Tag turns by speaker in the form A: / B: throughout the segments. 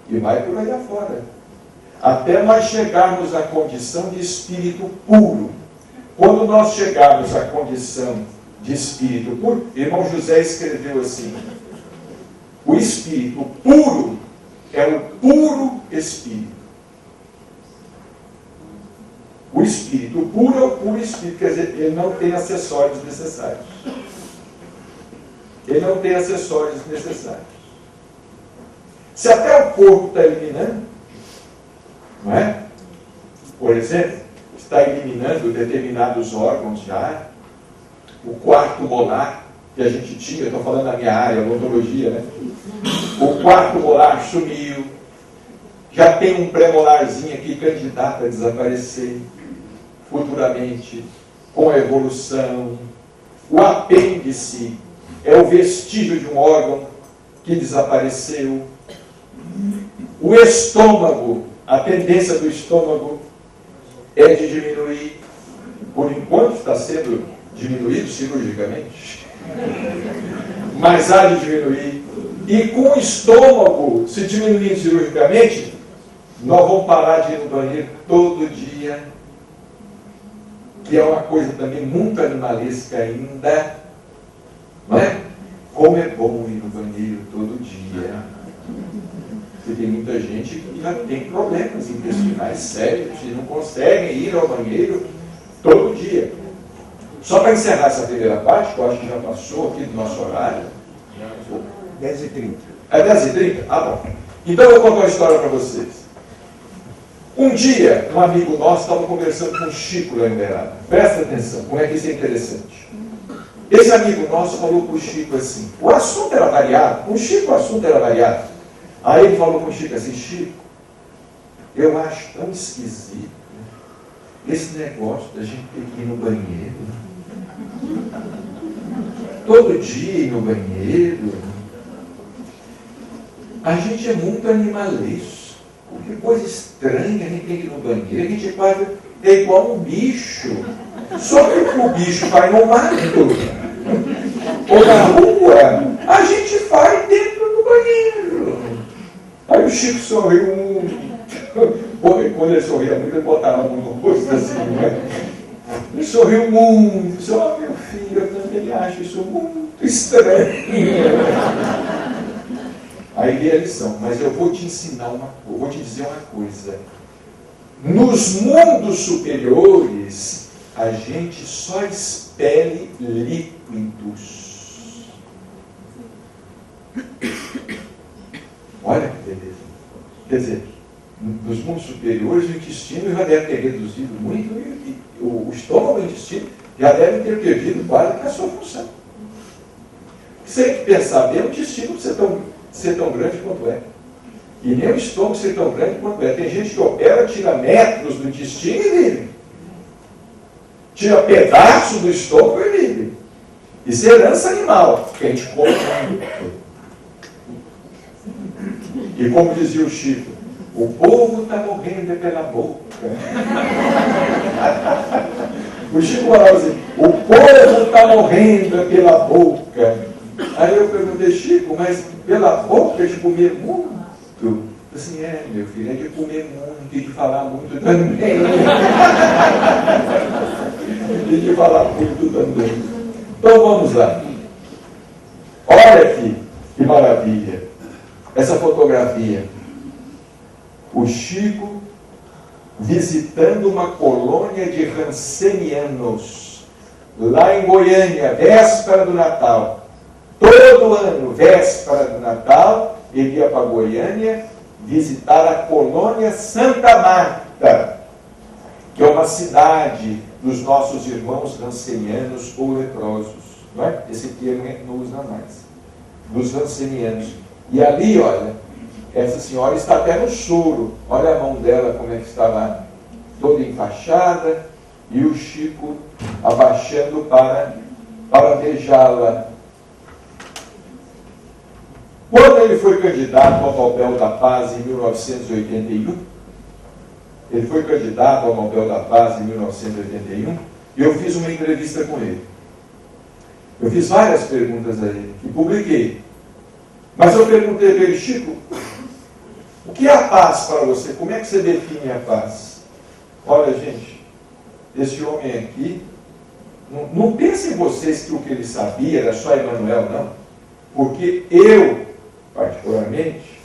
A: E vai por aí afora. Até nós chegarmos à condição de espírito puro. Quando nós chegarmos à condição de espírito puro, irmão José escreveu assim: o espírito puro é o puro espírito. O espírito puro é o puro espírito, quer dizer, ele não tem acessórios necessários. Ele não tem acessórios necessários. Se até o corpo está eliminando, não é? Por exemplo, está eliminando determinados órgãos já, o quarto molar que a gente tinha, eu estou falando da minha área, odontologia, né? O quarto molar sumiu, já tem um pré-molarzinho aqui candidato a desaparecer futuramente, com a evolução. O apêndice é o vestígio de um órgão que desapareceu. O estômago, a tendência do estômago é de diminuir. Por enquanto está sendo diminuído cirurgicamente, mas há de diminuir. E com o estômago se diminuindo cirurgicamente, nós vamos parar de ir no banheiro todo dia, que é uma coisa também muito animalesca ainda, não é? Como é bom ir no banheiro todo dia. Porque tem muita gente que já tem problemas intestinais sérios e não conseguem ir ao banheiro todo dia. Só para encerrar essa primeira parte, que eu acho que já passou aqui do nosso horário.
B: 10h30.
A: É 10h30? Ah, bom. Então eu vou contar uma história para vocês. Um dia, um amigo nosso estava conversando com o Chico lá em Uberaba. Presta atenção, como é que isso é interessante. Esse amigo nosso falou para o Chico assim, o assunto era variado, com o Chico o assunto era variado. Aí ele falou para o Chico assim, Chico, eu acho tão esquisito esse negócio da gente ter que ir no banheiro. Todo dia ir no banheiro. A gente é muito animalesco. Que coisa estranha, a gente tem que ir no banheiro, a gente quase é igual um bicho. Só que o bicho vai no mato ou na rua, a gente vai dentro do banheiro. Aí o Chico sorriu muito. Quando ele sorria muito, ele botava a mão no rosto assim, né? Ele sorriu muito. Disse, oh, meu filho, eu também acho isso muito estranho. Aí veio a lição, mas eu vou te ensinar eu vou te dizer uma coisa. Nos mundos superiores, a gente só expele líquidos. Olha que beleza. Quer dizer, nos mundos superiores, o intestino já deve ter reduzido muito, e o estômago e o intestino já devem ter perdido quase que a sua função. Se a gente pensar bem, o intestino não ser tão grande quanto é. E nem o estômago ser tão grande quanto é. Tem gente que opera, tira metros do intestino e vive. Tira pedaço do estômago e vive. Isso é herança animal, que a gente come. E como dizia o Chico, o povo está morrendo pela boca. O Chico falava assim, o povo está morrendo pela boca. Aí eu perguntei, Chico, mas pela boca de comer muito? Assim, meu filho, é de comer muito e de falar muito também. E de falar muito também. Então vamos lá. Olha aqui, que maravilha. Essa fotografia. O Chico visitando uma colônia de rancenianos, lá em Goiânia, véspera do Natal. Todo ano, véspera do Natal, ele ia para Goiânia visitar a colônia Santa Marta, que é uma cidade dos nossos irmãos rancenianos ou leprosos. Não é? Esse termo não usa mais. Dos rancenianos. E ali, olha, essa senhora está até no choro. Olha a mão dela como é que está lá, toda enfaixada, e o Chico abaixando para beijá-la. Quando ele foi candidato ao Nobel da Paz em 1981, ele foi candidato ao Nobel da Paz em 1981, e eu fiz uma entrevista com ele. Eu fiz várias perguntas a ele, e publiquei. Mas eu perguntei para ele, Chico, O que é a paz para você? Como é que você define a paz? Olha, gente, esse homem aqui, não pensem vocês que o que ele sabia era só Emmanuel, não. Porque eu, particularmente,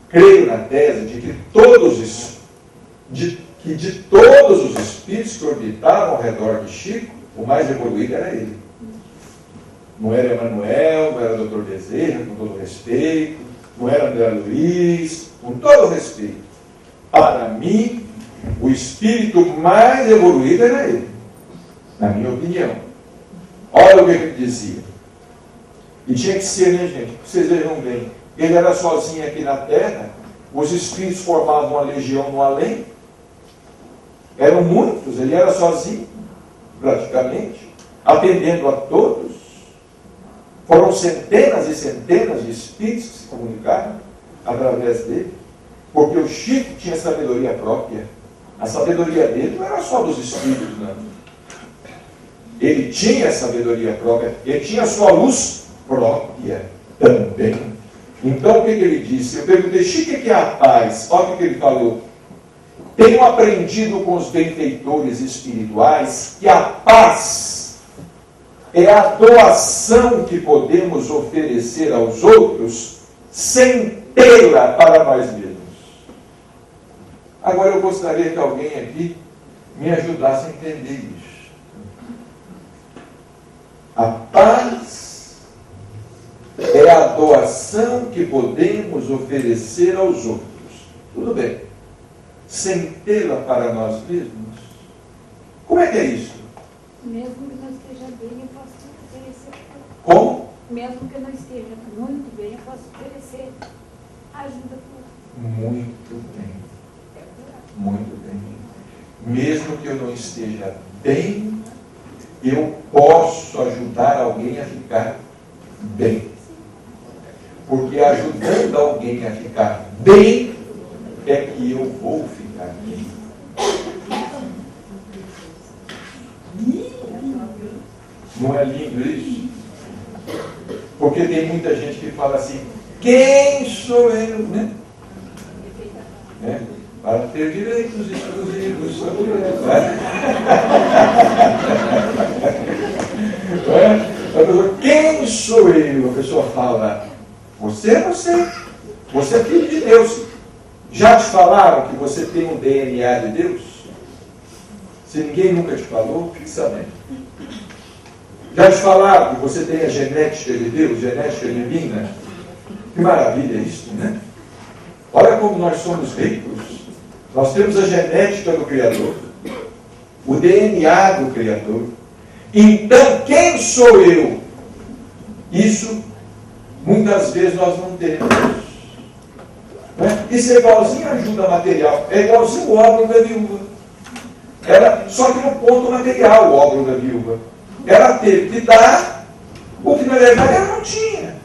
A: creio na tese de que de todos os espíritos que orbitavam ao redor de Chico, o mais evoluído era ele. Não era Emmanuel, não era Dr. Bezerra, com todo respeito, não era André Luiz, com todo respeito. Para mim, o espírito mais evoluído era ele, na minha opinião. Olha o que ele dizia. E tinha que ser, né, gente? Vocês vejam bem. Ele era sozinho aqui na Terra, os espíritos formavam uma legião no além. Eram muitos, ele era sozinho, praticamente, atendendo a todos. Foram centenas e centenas de espíritos que se comunicaram através dele, porque o Chico tinha sabedoria própria. A sabedoria dele não era só dos espíritos, não. Ele tinha sabedoria própria, ele tinha a sua luz própria também. Então, o que ele disse? Eu perguntei, Chico, o que é a paz? Olha o que ele falou. Tenho aprendido com os benfeitores espirituais que a paz é a doação que podemos oferecer aos outros sem tê-la para nós mesmos. Agora eu gostaria que alguém aqui me ajudasse a entender isso. A paz é a doação que podemos oferecer aos outros. Tudo bem. Sem tê-la para nós mesmos? Como é que é isso?
C: Mesmo que não esteja bem, eu posso oferecer.
A: Como?
C: Mesmo que eu não esteja muito bem, eu posso oferecer ajuda para
A: Muito bem. Muito bem. Mesmo que eu não esteja bem, eu posso ajudar alguém a ficar bem. Porque ajudando alguém a ficar bem, é que eu vou ficar bem. Não é lindo isso? Porque tem muita gente que fala assim, quem sou eu, né? Para ter direitos exclusivos sobre ela. A pessoa, quem sou eu? A pessoa fala, você é você. Você é filho de Deus. Já te falaram que você tem um DNA de Deus? Se ninguém nunca te falou, fique sabendo. Já te falaram que você tem a genética de Deus, genética divina? Que maravilha isso, né? Olha como nós somos ricos. Nós temos a genética do Criador, o DNA do Criador. Então, quem sou eu? Isso, muitas vezes, nós não temos. Isso é igualzinho a ajuda material, é igualzinho o órgão da viúva. Só que no ponto material, o órgão da viúva. Ela teve que dar o que na verdade ela não tinha.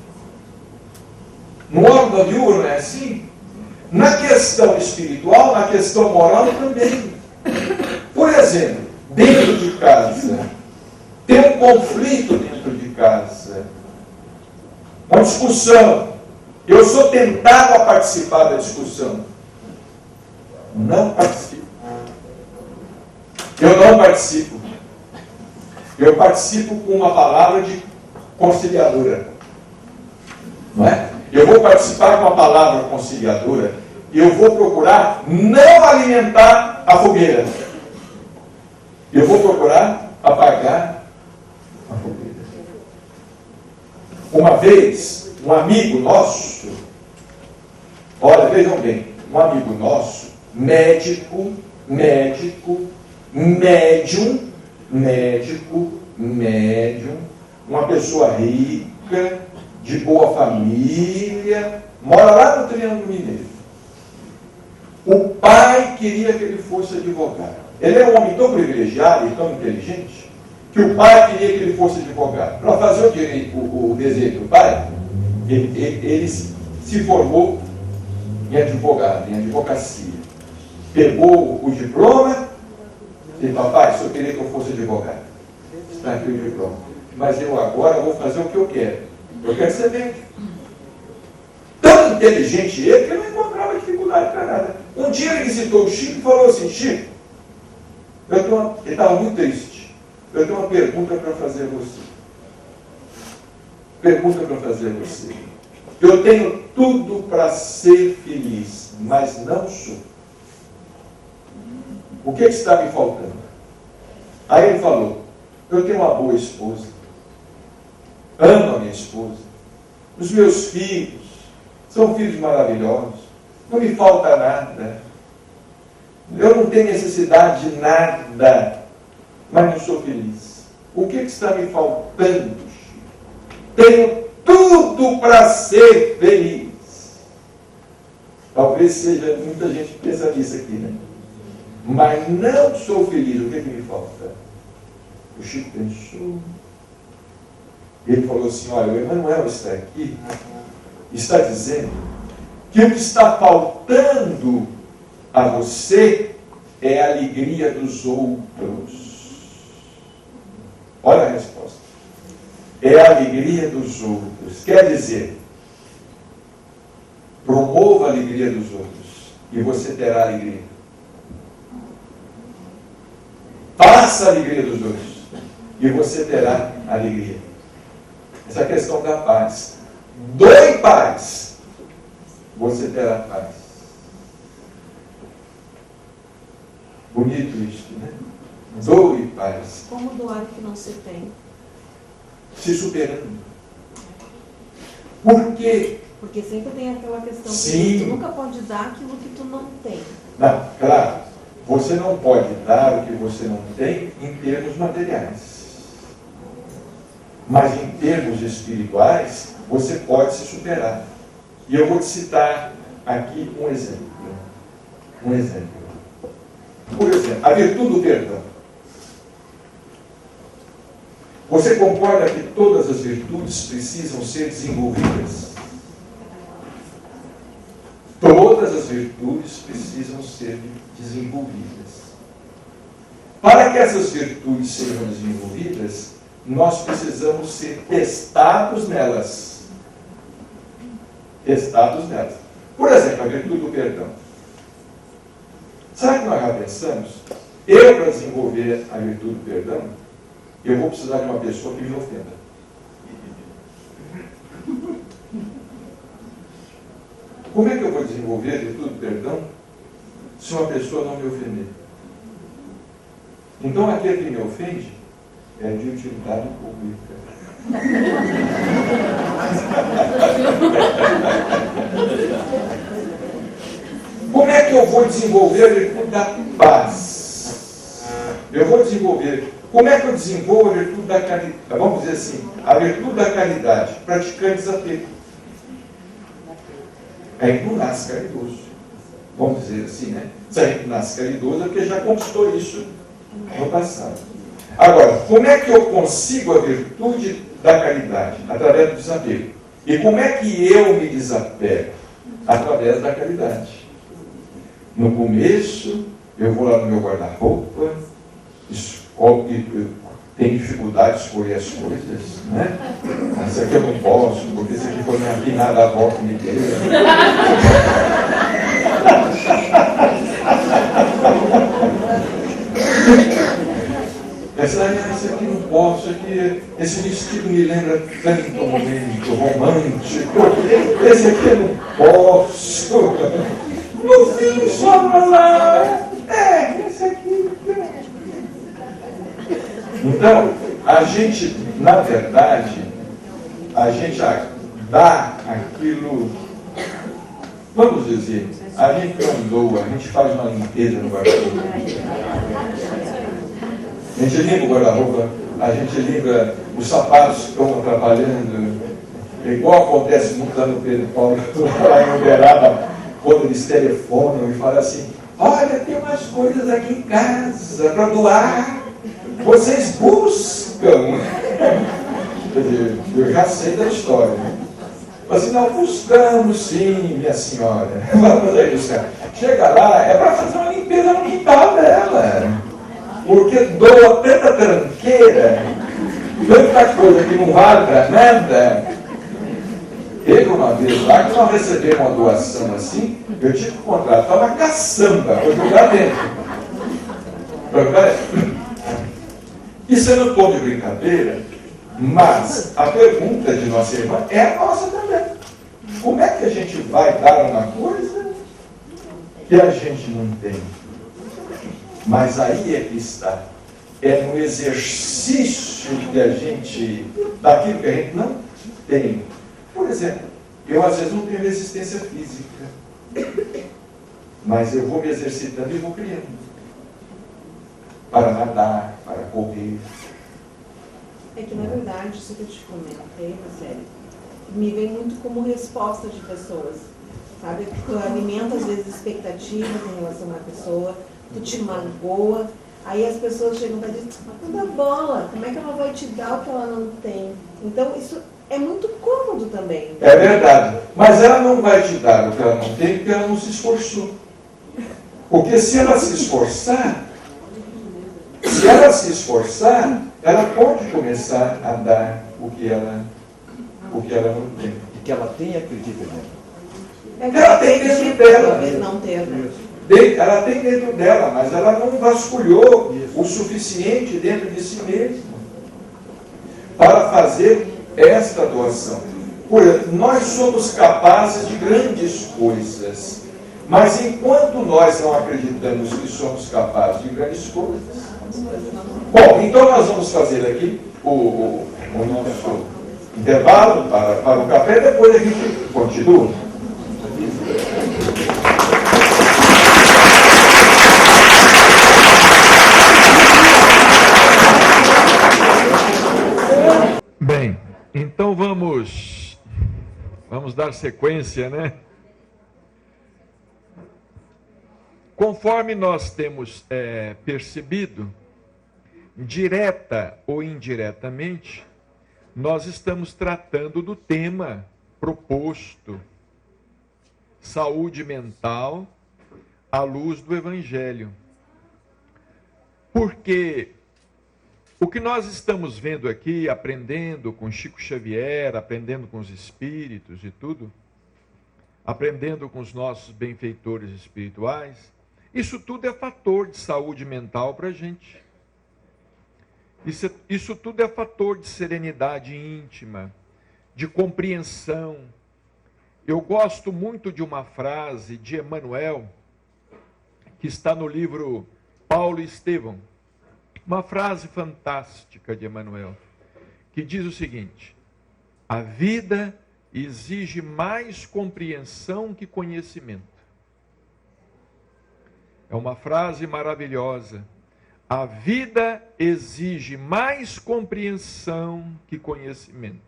A: No órgão da viúva não é assim? Na questão espiritual, na questão moral também. Por exemplo, dentro de casa, tem um conflito dentro de casa, uma discussão. Eu sou tentado a participar da discussão. Não participo. Eu não participo. Eu participo com uma palavra de conciliadora. Não é? Eu vou participar com uma palavra conciliadora e eu vou procurar não alimentar a fogueira. Eu vou procurar apagar a fogueira. Uma vez, um amigo nosso, olha, vejam bem, um amigo nosso, médium, uma pessoa rica, de boa família, mora lá no Triângulo Mineiro. O pai queria que ele fosse advogado. Ele é um homem tão privilegiado e tão inteligente, que o pai queria que ele fosse advogado. Para fazer o desejo do pai, ele se formou em advogado, em advocacia. Pegou o diploma e disse, papai, só queria que eu fosse advogado. Está aqui o diploma. Mas eu agora vou fazer o que eu quero. Eu quero ser médico. inteligente ele, que ele não encontrava dificuldade para nada. Um dia ele visitou o Chico e falou assim: Chico, ele estava muito triste. Eu tenho uma pergunta para fazer a você. Eu tenho tudo para ser feliz, mas não sou. O que está me faltando? Aí ele falou: eu tenho uma boa esposa, amo a minha esposa, os meus filhos são filhos maravilhosos, não me falta nada, eu não tenho necessidade de nada, mas não sou feliz. O que está me faltando? Tenho tudo para ser feliz. Talvez seja, muita gente pensa nisso aqui, né? Mas não sou feliz. O que me falta? O Chico pensou. Ele falou assim: olha, o Emmanuel está aqui, está dizendo que o que está faltando a você é a alegria dos outros. Olha a resposta. É a alegria dos outros. Quer dizer, promova a alegria dos outros e você terá alegria. Faça a alegria dos outros e você terá alegria. Essa é a questão da paz. Doe paz, você terá paz. Bonito isso, né? Doe paz.
D: Como doar o que não se tem?
A: Se superando. Por quê?
D: Porque sempre tem aquela questão
A: Sim.
D: que tu nunca pode dar aquilo que tu não tem.
A: Não, claro. Você não pode dar o que você não tem em termos materiais. Mas em termos espirituais, você pode se superar. E eu vou te citar aqui um exemplo. Por exemplo, a virtude do perdão. Você concorda que todas as virtudes precisam ser desenvolvidas? Todas as virtudes precisam ser desenvolvidas. Para que essas virtudes sejam desenvolvidas, nós precisamos ser testados nelas. Testados nelas. Por exemplo, a virtude do perdão. Sabe o que nós já pensamos? Eu, para desenvolver a virtude do perdão, eu vou precisar de uma pessoa que me ofenda. Como é que eu vou desenvolver a virtude do perdão se uma pessoa não me ofender? Então, aquele que me ofende é de utilidade pública. Como é que eu vou desenvolver a virtude da paz? Eu vou desenvolver. Como é que eu desenvolvo a virtude da caridade? Vamos dizer assim, a virtude da caridade, praticando desapego. A gente não nasce caridoso. Vamos dizer assim, né? Se a gente nasce caridoso é porque já conquistou isso no passado. Agora, como é que eu consigo a virtude da caridade? Através do desapego. E como é que eu me desapego? Através da caridade. No começo, eu vou lá no meu guarda-roupa, tenho dificuldade de escolher as coisas, né? Isso aqui eu não posso, porque isso aqui foi minha finada da avó que me deu. Essa aqui não posso, esse vestido me lembra tanto um momento romântico, esse aqui eu não posso. No fim, sobra lá. Esse aqui. Então, a gente, na verdade, a gente dá aquilo, vamos dizer, a gente não doa, a gente faz uma limpeza no guarda-roupa. A gente limpa o guarda-roupa, a gente limpa os sapatos que estão atrapalhando, igual acontece muito lá no Pedro Paulo, lá em Uberaba, quando eles telefonam e falam assim: olha, tem umas coisas aqui em casa para doar, vocês buscam. Quer dizer, eu já sei da história, né? Mas assim, não, buscamos sim, minha senhora, vamos aí buscar. Chega lá, é para fazer uma limpeza no quintal dela, porque doa tanta tranqueira, tanta coisa que não vale para nada. Teve uma vez lá que nós recebemos uma doação assim, eu tive que contratar uma caçamba para jogar dentro. Para jogar dentro. Isso é no tom de brincadeira, mas a pergunta de nossa irmã é a nossa também. Como é que a gente vai dar uma coisa que a gente não tem? Mas aí é que está. É no exercício que a gente, daquilo que a gente não tem. Por exemplo, eu às vezes não tenho resistência física, mas eu vou me exercitando e vou criando. Para nadar, para correr.
D: É que, na verdade, isso que eu te comentei, sério, me vem muito como resposta de pessoas, sabe? Tu alimenta, às vezes, expectativas em relação a uma pessoa, tu te magoa, aí as pessoas chegam para dizer, mas não dá bola, como é que ela vai te dar o que ela não tem? Então, isso é muito cômodo também.
A: É verdade, mas ela não vai te dar o que ela não tem porque ela não se esforçou. Porque se ela se esforçar, ela pode começar a dar o que ela não tem.
B: E que ela tem e acredita nela.
A: Ela tem dentro dela.
D: Talvez não ter, né?
A: Ela tem dentro dela, mas ela não vasculhou o suficiente dentro de si mesma para fazer esta doação. Por exemplo, nós somos capazes de grandes coisas, mas enquanto nós não acreditamos que somos capazes de grandes coisas. Bom, então nós vamos fazer aqui o nosso intervalo para o café, depois a gente continua. Bem, então vamos dar sequência, né? Conforme nós temos percebido, direta ou indiretamente, nós estamos tratando do tema proposto, saúde mental à luz do Evangelho. Porque o que nós estamos vendo aqui, aprendendo com Chico Xavier, aprendendo com os espíritos e tudo, aprendendo com os nossos benfeitores espirituais, isso tudo é fator de saúde mental para a gente. Isso tudo é fator de serenidade íntima, de compreensão. Eu gosto muito de uma frase de Emmanuel, que está no livro Paulo e Estevão. Uma frase fantástica de Emmanuel, que diz o seguinte: a vida exige mais compreensão que conhecimento. É uma frase maravilhosa. A vida exige mais compreensão que conhecimento.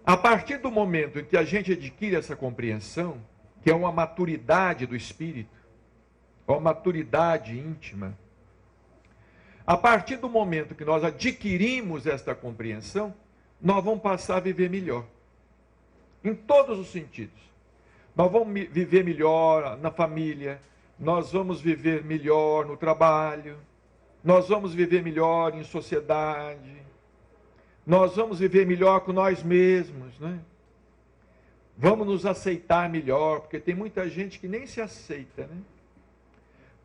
A: A partir do momento em que a gente adquire essa compreensão, que é uma maturidade do espírito, uma maturidade íntima, a partir do momento que nós adquirimos esta compreensão, nós vamos passar a viver melhor. Em todos os sentidos. Nós vamos viver melhor na família, nós vamos viver melhor no trabalho, nós vamos viver melhor em sociedade, nós vamos viver melhor com nós mesmos, né? Vamos nos aceitar melhor, porque tem muita gente que nem se aceita, né?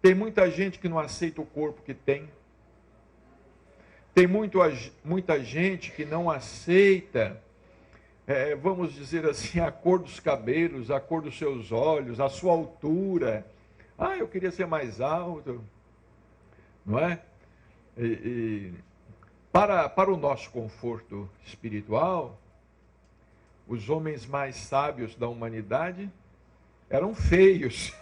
A: Tem muita gente que não aceita o corpo que tem. Tem muita gente que não aceita, vamos dizer assim, a cor dos cabelos, a cor dos seus olhos, a sua altura. Ah, eu queria ser mais alto, não é? Para o nosso conforto espiritual, os homens mais sábios da humanidade eram feios.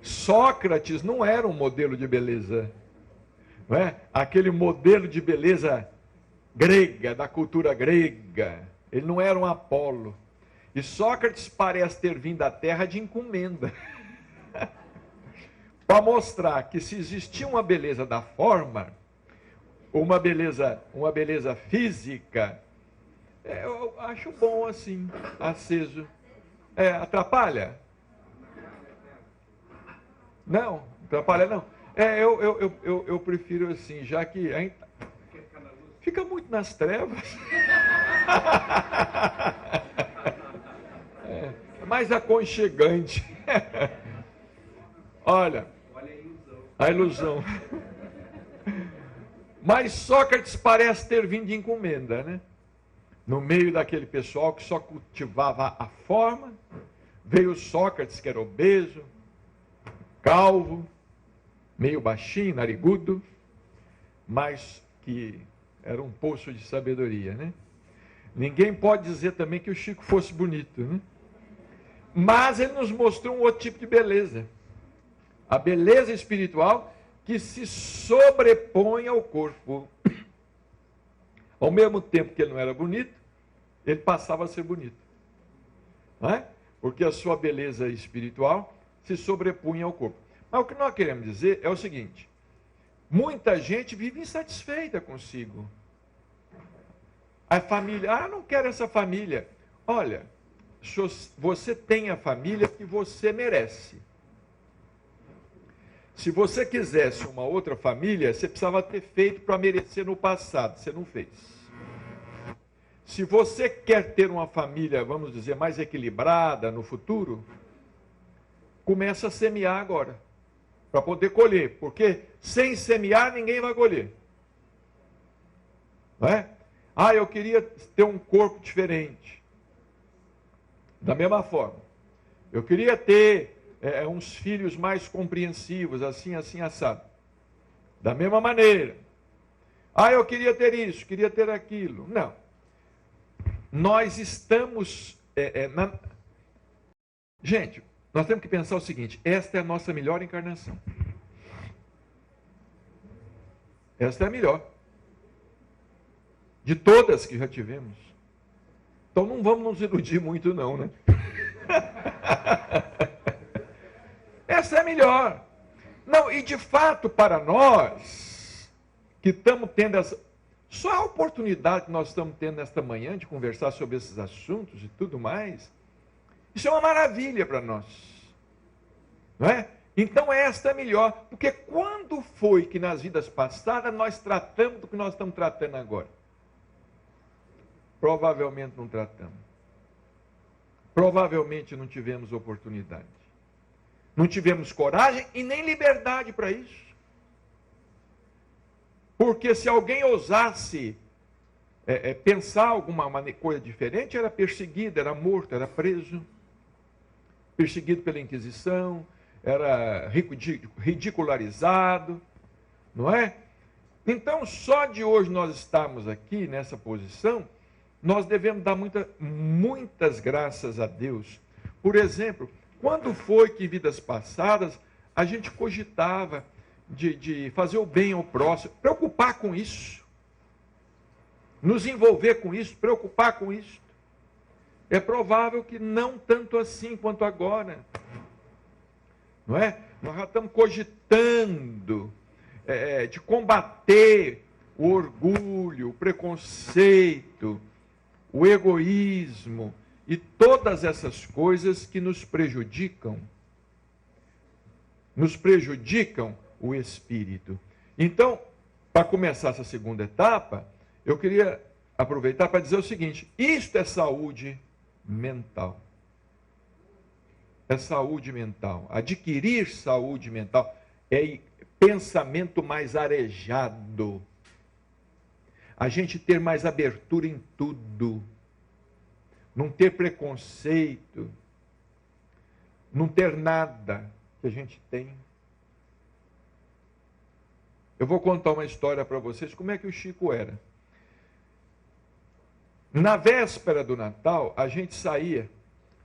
A: Sócrates não era um modelo de beleza, não é? Aquele modelo de beleza grega, da cultura grega. Ele não era um Apolo. E Sócrates parece ter vindo à Terra de encomenda, para mostrar que se existia uma beleza da forma, uma beleza física, eu acho bom assim, aceso. Atrapalha? Não, atrapalha não. Eu prefiro assim, já que a gente fica muito nas trevas. É mais aconchegante. Olha a ilusão. Mas Sócrates parece ter vindo de encomenda, né? No meio daquele pessoal que só cultivava a forma, veio Sócrates, que era obeso, calvo, meio baixinho, narigudo, mas que era um poço de sabedoria, né? Ninguém pode dizer também que o Chico fosse bonito, né? Mas ele nos mostrou um outro tipo de beleza. A beleza espiritual que se sobrepõe ao corpo. Ao mesmo tempo que ele não era bonito, ele passava a ser bonito. Não é? Porque a sua beleza espiritual se sobrepunha ao corpo. Mas o que nós queremos dizer é o seguinte: muita gente vive insatisfeita consigo. A família, não quero essa família. Olha, você tem a família que você merece. Se você quisesse uma outra família, você precisava ter feito para merecer no passado, você não fez. Se você quer ter uma família, vamos dizer, mais equilibrada no futuro, começa a semear agora, para poder colher, porque sem semear ninguém vai colher. Não é? Eu queria ter um corpo diferente. Da mesma forma, eu queria ter uns filhos mais compreensivos, assim, assado. Da mesma maneira. Eu queria ter isso, queria ter aquilo. Não. Nós estamos... Gente, nós temos que pensar o seguinte: esta é a nossa melhor encarnação. Esta é a melhor. De todas que já tivemos. Então não vamos nos iludir muito não, né? Essa é a melhor. Não, e de fato para nós, que estamos tendo essa... Só a oportunidade que nós estamos tendo nesta manhã de conversar sobre esses assuntos e tudo mais, isso é uma maravilha para nós. Não é? Então esta é melhor. Porque quando foi que nas vidas passadas nós tratamos do que nós estamos tratando agora? Provavelmente não tratamos. Provavelmente não tivemos oportunidade. Não tivemos coragem e nem liberdade para isso. Porque se alguém ousasse pensar alguma coisa diferente, era perseguido, era morto, era preso. Perseguido pela Inquisição, era ridicularizado, não é? Então, só de hoje nós estamos aqui nessa posição, nós devemos dar muitas graças a Deus. Por exemplo, quando foi que em vidas passadas a gente cogitava de fazer o bem ao próximo, preocupar com isso, nos envolver com isso, preocupar com isso? É provável que não tanto assim quanto agora. Não é? Nós já estamos cogitando de combater o orgulho, o preconceito, o egoísmo e todas essas coisas que nos prejudicam o espírito. Então, para começar essa segunda etapa, eu queria aproveitar para dizer o seguinte: isto é saúde mental. É saúde mental. Adquirir saúde mental é pensamento mais arejado. A gente ter mais abertura em tudo. Não ter preconceito. Não ter nada que a gente tem. Eu vou contar uma história para vocês, como é que o Chico era. Na véspera do Natal, a gente saía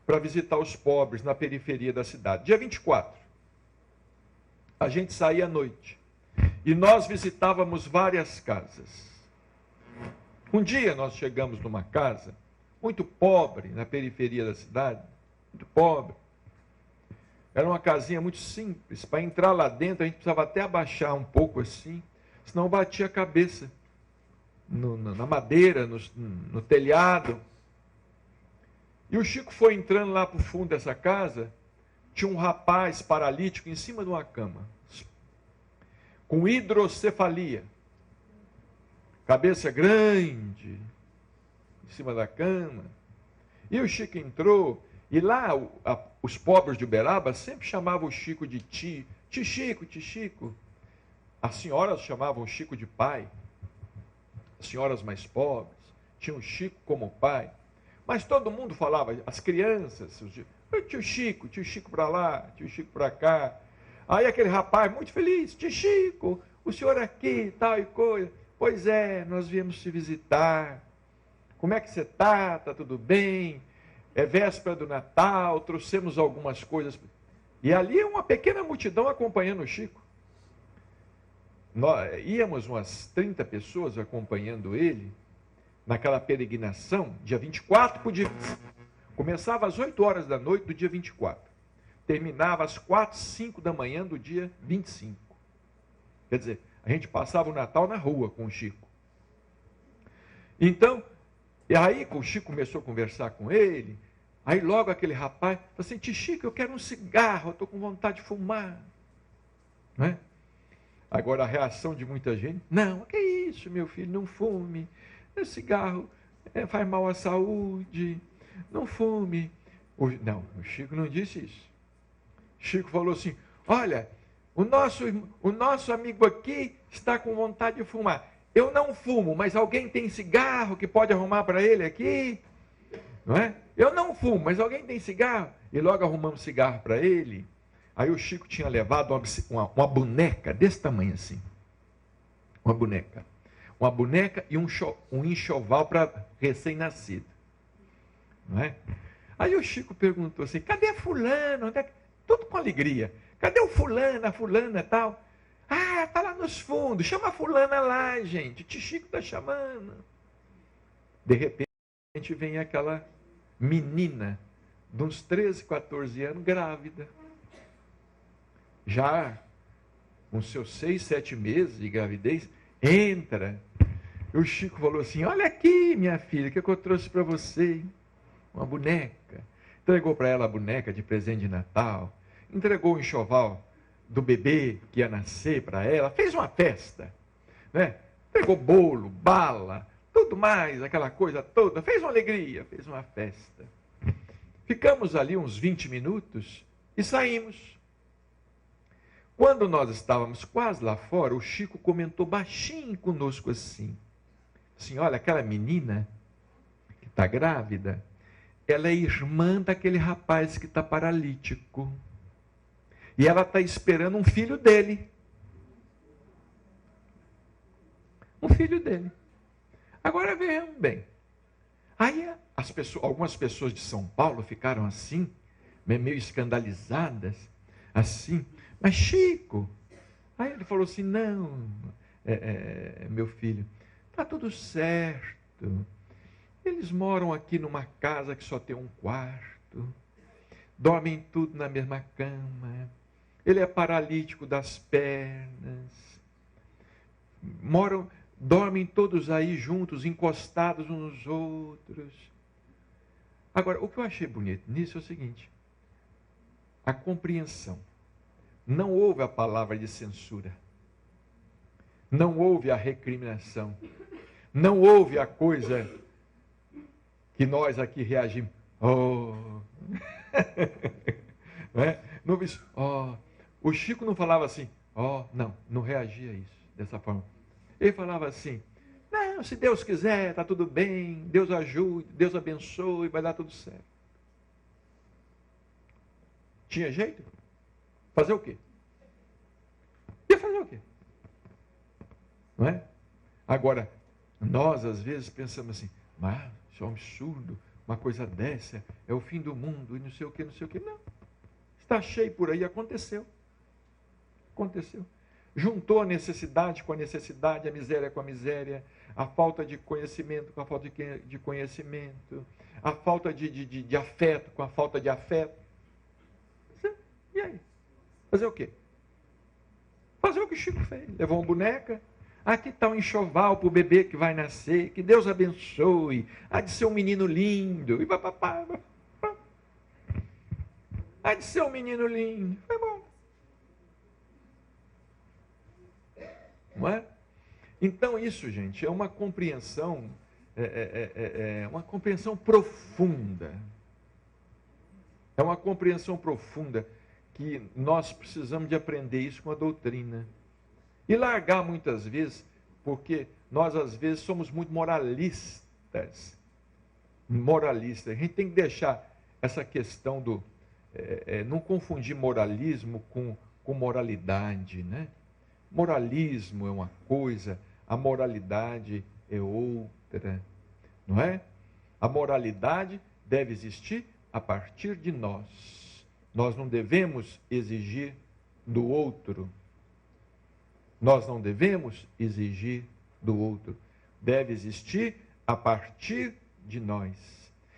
A: para visitar os pobres na periferia da cidade. Dia 24. A gente saía à noite. E nós visitávamos várias casas. Um dia nós chegamos numa casa muito pobre, na periferia da cidade. Muito pobre. Era uma casinha muito simples. Para entrar lá dentro, a gente precisava até abaixar um pouco assim, senão batia a cabeça na madeira, no telhado. E o Chico foi entrando lá para o fundo dessa casa, tinha um rapaz paralítico em cima de uma cama. com hidrocefalia, cabeça grande, em cima da cama. E o Chico entrou, e lá os pobres de Uberaba sempre chamavam o Chico de tio Chico, tio Chico. As senhoras chamavam o Chico de pai, as senhoras mais pobres tinham o Chico como pai. Mas todo mundo falava, as crianças, tio Chico para lá, tio Chico para cá. Aí aquele rapaz muito feliz, tio Chico, o senhor aqui, tal e coisa. Pois é, nós viemos te visitar. Como é que você está? Está tudo bem? É véspera do Natal, trouxemos algumas coisas. E ali uma pequena multidão acompanhando o Chico. Nós íamos umas 30 pessoas acompanhando ele, naquela peregrinação, dia 24 para o dia... Começava às 8 horas da noite do dia 24. Terminava às 4, 5 da manhã do dia 25. Quer dizer, a gente passava o Natal na rua com o Chico. Então, e aí o Chico começou a conversar com ele, aí logo aquele rapaz falou assim, tio Chico, eu quero um cigarro, eu estou com vontade de fumar. Não é? Agora a reação de muita gente, não, que isso, meu filho, não fume, esse cigarro faz mal à saúde, não fume. Não, o Chico não disse isso. Chico falou assim, olha, o nosso amigo aqui está com vontade de fumar. Eu não fumo, mas alguém tem cigarro que pode arrumar para ele aqui? Não é? Eu não fumo, mas alguém tem cigarro? E logo arrumamos cigarro para ele. Aí o Chico tinha levado uma boneca desse tamanho assim. Uma boneca. Uma boneca e um enxoval para recém-nascido. Não é? Aí o Chico perguntou assim, cadê fulano? Tudo com alegria. Cadê o fulano, a fulana e tal? Ah, está lá nos fundos, chama a fulana lá, gente. O tio Chico está chamando. De repente vem aquela menina de uns 13, 14 anos, grávida. Já com seus 6, 7 meses de gravidez, entra. E o Chico falou assim, olha aqui, minha filha, o que eu trouxe para você? Uma boneca. Entregou para ela a boneca de presente de Natal. Entregou o enxoval do bebê que ia nascer para ela. Fez uma festa. Né? Entregou bolo, bala, tudo mais, aquela coisa toda. Fez uma alegria, fez uma festa. Ficamos ali uns 20 minutos e saímos. Quando nós estávamos quase lá fora, o Chico comentou baixinho conosco assim, olha, aquela menina que está grávida, ela é irmã daquele rapaz que está paralítico. E ela está esperando um filho dele. Um filho dele. Agora vejam bem. Aí algumas pessoas de São Paulo ficaram assim, meio escandalizadas, assim. Mas Chico, aí ele falou assim, não, meu filho, está tudo certo. Eles moram aqui numa casa que só tem um quarto, dormem tudo na mesma cama, ele é paralítico das pernas, dormem todos aí juntos, encostados uns nos outros. Agora, o que eu achei bonito nisso é o seguinte, a compreensão. Não houve a palavra de censura. Não houve a recriminação. Não houve a coisa que nós aqui reagimos. Oh! Não é? Não houve isso. Oh! O Chico não falava assim. Oh! Não reagia a isso dessa forma. Ele falava assim. Não, se Deus quiser, está tudo bem. Deus ajude, Deus abençoe, vai dar tudo certo. Tinha jeito? Fazer o quê? Ia fazer o quê? Não é? Agora, nós às vezes pensamos assim, mas isso é um absurdo, uma coisa dessa, é o fim do mundo, e não sei o quê, não sei o quê. Não. Está cheio por aí, aconteceu. Aconteceu. Juntou a necessidade com a necessidade, a miséria com a miséria, a falta de conhecimento com a falta de conhecimento, a falta de afeto com a falta de afeto. E aí? Fazer o quê? Fazer o que o Chico fez. Levou uma boneca. Aqui está um enxoval para o bebê que vai nascer. Que Deus abençoe. Há de ser um menino lindo. E papapá. Há de ser um menino lindo. Foi bom. Não é? Então isso, gente, é uma compreensão, uma compreensão profunda. É uma compreensão profunda que nós precisamos de aprender isso com a doutrina. E largar muitas vezes, porque nós às vezes somos muito moralistas. A gente tem que deixar essa questão do... não confundir moralismo com moralidade, né? Moralismo é uma coisa, a moralidade é outra, não é? A moralidade deve existir a partir de nós. Nós não devemos exigir do outro. Nós não devemos exigir do outro. Deve existir a partir de nós.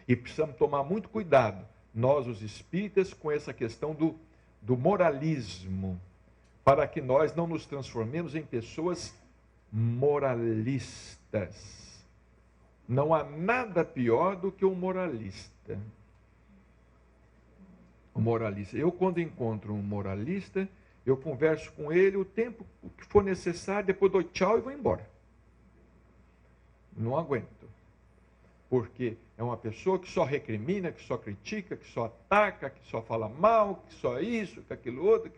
A: E precisamos tomar muito cuidado, nós os espíritas, com essa questão do moralismo, para que nós não nos transformemos em pessoas moralistas. Não há nada pior do que um moralista. O moralista. Eu, quando encontro um moralista, eu converso com ele o tempo que for necessário, depois dou tchau e vou embora. Não aguento. Porque é uma pessoa que só recrimina, que só critica, que só ataca, que só fala mal, que só isso, que aquilo outro,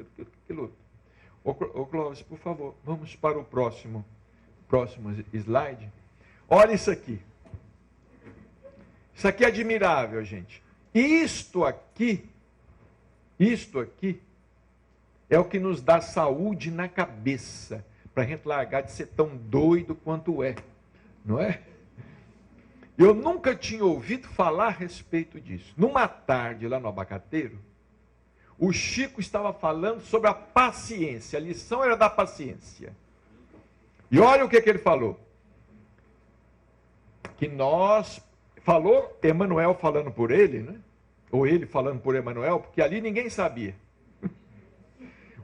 A: aquilo outro. Ô Clóvis, por favor, vamos para o próximo slide. Olha isso aqui. Isso aqui é admirável, gente. Isto aqui é o que nos dá saúde na cabeça, para a gente largar de ser tão doido quanto é, não é? Eu nunca tinha ouvido falar a respeito disso. Numa tarde lá no Abacateiro, o Chico estava falando sobre a paciência. A lição era da paciência. E olha o que ele falou. Falou Emmanuel falando por ele, né? Ou ele falando por Emmanuel, porque ali ninguém sabia.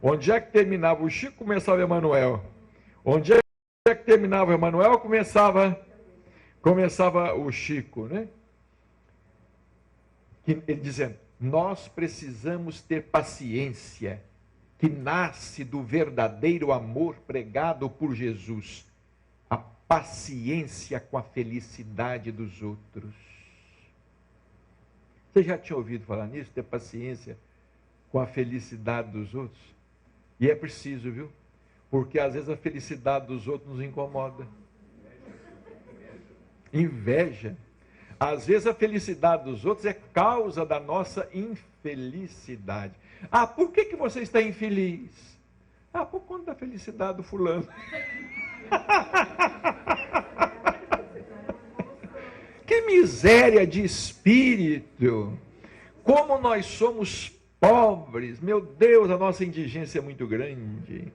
A: Onde é que terminava o Chico, começava Emmanuel. Onde é que terminava o Emmanuel, começava o Chico, né? Ele dizendo, nós precisamos ter paciência, que nasce do verdadeiro amor pregado por Jesus. A paciência com a felicidade dos outros. Você já tinha ouvido falar nisso? Ter paciência com a felicidade dos outros? E é preciso, viu? Porque às vezes a felicidade dos outros nos incomoda. Inveja. Às vezes a felicidade dos outros é causa da nossa infelicidade. Ah, por que você está infeliz? Ah, por conta da felicidade do fulano. Que miséria de espírito! Como nós somos pobres! Meu Deus, a nossa indigência é muito grande.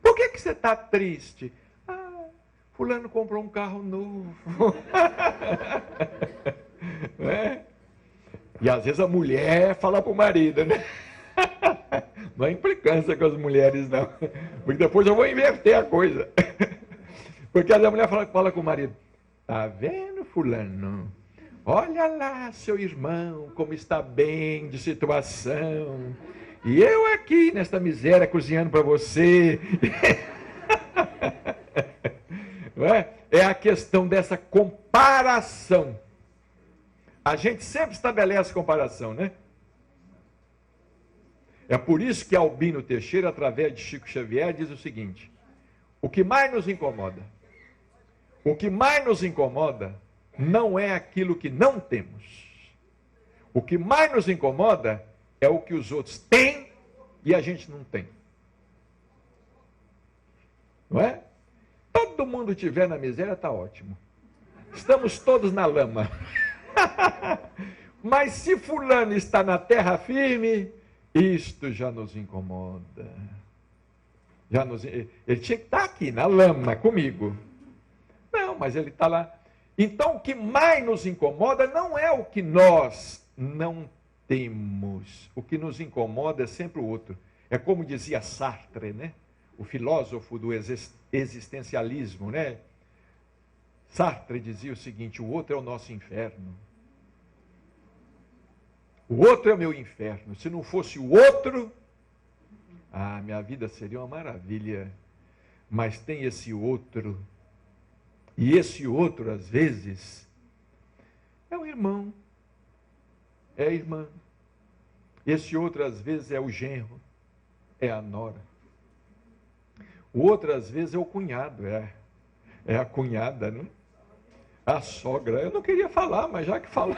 A: Por que você está triste? Ah, fulano comprou um carro novo. É? E às vezes a mulher fala para o marido, né? Não é implicância com as mulheres, não. Porque depois eu vou inverter a coisa. Porque às vezes a mulher fala com o marido, tá vendo, fulano? Olha lá, seu irmão, como está bem de situação. E eu aqui, nesta miséria, cozinhando para você. Não é? É a questão dessa comparação. A gente sempre estabelece comparação, né? É por isso que Albino Teixeira, através de Chico Xavier, diz o seguinte: o que mais nos incomoda não é aquilo que não temos. O que mais nos incomoda é o que os outros têm e a gente não tem. Não é? Todo mundo estiver na miséria, está ótimo. Estamos todos na lama. Mas se fulano está na terra firme, isto já nos incomoda. Ele tinha que estar aqui, na lama, comigo. Não, mas ele está lá. Então, o que mais nos incomoda não é o que nós não temos. O que nos incomoda é sempre o outro. É como dizia Sartre, né? O filósofo do existencialismo, né? Sartre dizia o seguinte: o outro é o nosso inferno. O outro é o meu inferno. Se não fosse o outro, minha vida seria uma maravilha. mas tem esse outro. E esse outro, às vezes, é o irmão, é a irmã. Esse outro, às vezes, é o genro, é a nora. O outro, às vezes, é o cunhado, é a cunhada, né? A sogra. Eu não queria falar, mas já que fala.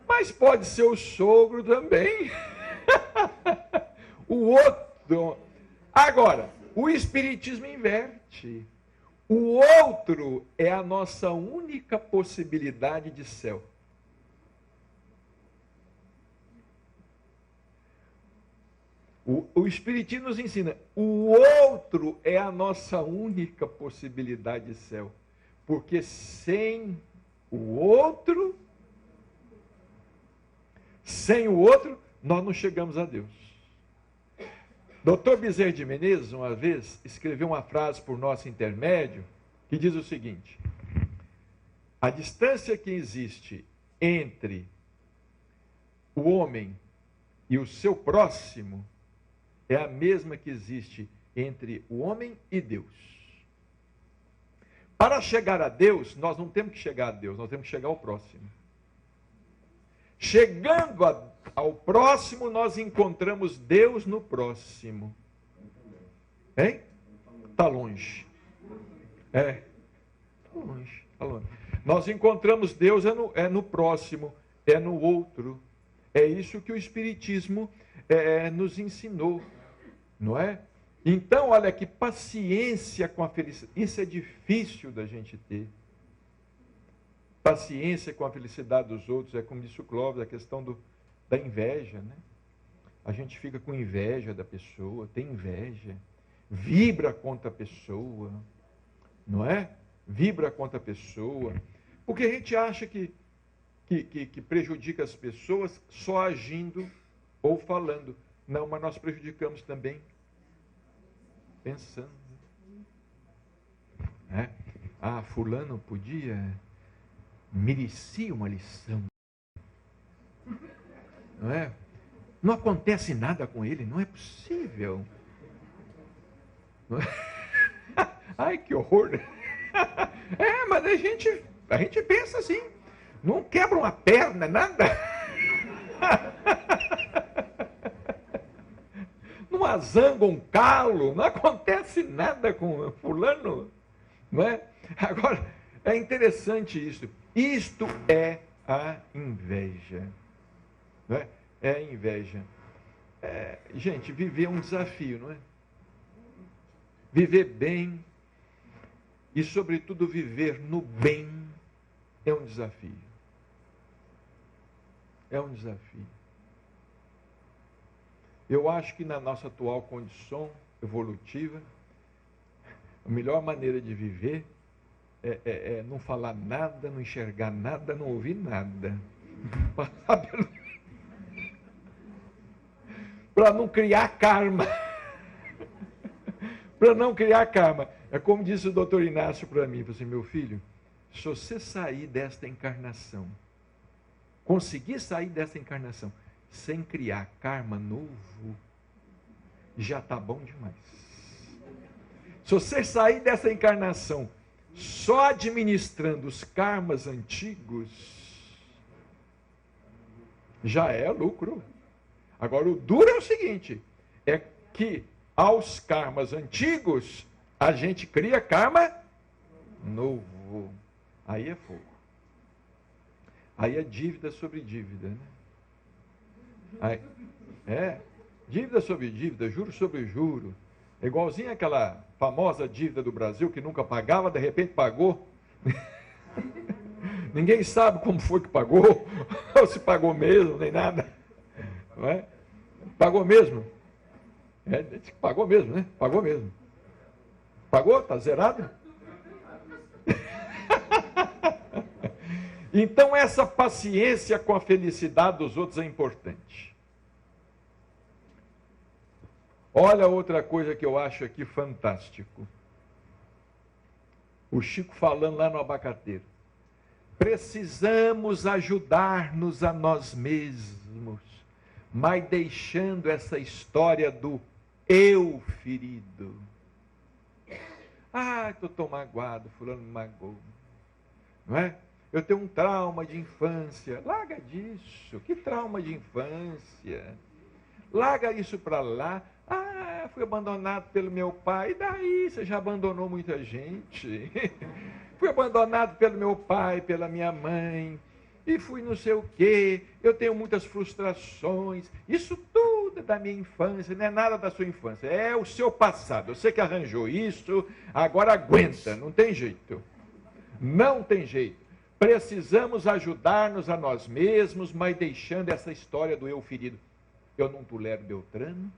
A: Mas pode ser o sogro também. O outro. Agora, o Espiritismo inverte. O outro é a nossa única possibilidade de céu. O Espiritismo nos ensina, o outro é a nossa única possibilidade de céu. Porque sem o outro, nós não chegamos a Deus. Dr. Bezerra de Menezes, uma vez, escreveu uma frase por nosso intermédio, que diz o seguinte: a distância que existe entre o homem e o seu próximo é a mesma que existe entre o homem e Deus. Para chegar a Deus, nós não temos que chegar a Deus, nós temos que chegar ao próximo. Chegando ao próximo, nós encontramos Deus no próximo. Hein? Está longe. Está longe, está longe. Nós encontramos Deus no próximo, é no outro. É isso que o Espiritismo nos ensinou, não é? Então, olha que paciência com a felicidade. Isso é difícil da gente ter. Paciência com a felicidade dos outros, é como disse o Clóvis, a questão da inveja, né? A gente fica com inveja da pessoa, tem inveja, vibra contra a pessoa, não é? Vibra contra a pessoa, porque a gente acha que prejudica as pessoas só agindo ou falando. Não, mas nós prejudicamos também pensando. Né? Ah, fulano merecia uma lição. Não é? Não acontece nada com ele, não é possível. Não é? Ai, que horror. Mas a gente pensa assim. Não quebra uma perna, nada. Não azanga um calo, não acontece nada com fulano. Não é? Agora, é interessante isso. Isto é a inveja. Não é? É a inveja. Gente, viver é um desafio, não é? Viver bem e, sobretudo, viver no bem é um desafio. É um desafio. Eu acho que na nossa atual condição evolutiva, a melhor maneira de viver é não falar nada, não enxergar nada, não ouvir nada. Para não criar karma. Para não criar karma. É como disse o doutor Inácio para mim, assim, meu filho, se você sair desta encarnação, conseguir sair desta encarnação sem criar karma novo, já está bom demais. Se você sair dessa encarnação só administrando os karmas antigos, já é lucro. Agora, o duro é o seguinte, é que aos karmas antigos, a gente cria karma novo. Aí é fogo. Aí é dívida sobre dívida, né? Dívida sobre dívida, juro sobre juro. É igualzinho aquela famosa dívida do Brasil que nunca pagava, de repente pagou. Ninguém sabe como foi que pagou, ou se pagou mesmo, nem nada. Não é? Pagou mesmo. Pagou mesmo, né? Pagou mesmo. Pagou? Está zerado? Então, essa paciência com a felicidade dos outros é importante. Olha outra coisa que eu acho aqui fantástico. O Chico falando lá no Abacateiro. Precisamos ajudar-nos a nós mesmos, mas deixando essa história do eu ferido. Ah, eu estou magoado, fulano me magoou. Não é? Eu tenho um trauma de infância. Larga disso. Que trauma de infância? Larga isso para lá. Ah, fui abandonado pelo meu pai. E daí? Você já abandonou muita gente. Fui abandonado pelo meu pai, pela minha mãe. E fui não sei o quê. Eu tenho muitas frustrações. Isso tudo é da minha infância. Não é nada da sua infância. É o seu passado. Você que arranjou isso, agora aguenta. Não tem jeito. Não tem jeito. Precisamos ajudar-nos a nós mesmos, mas deixando essa história do eu ferido. Eu não tolero Beltrano,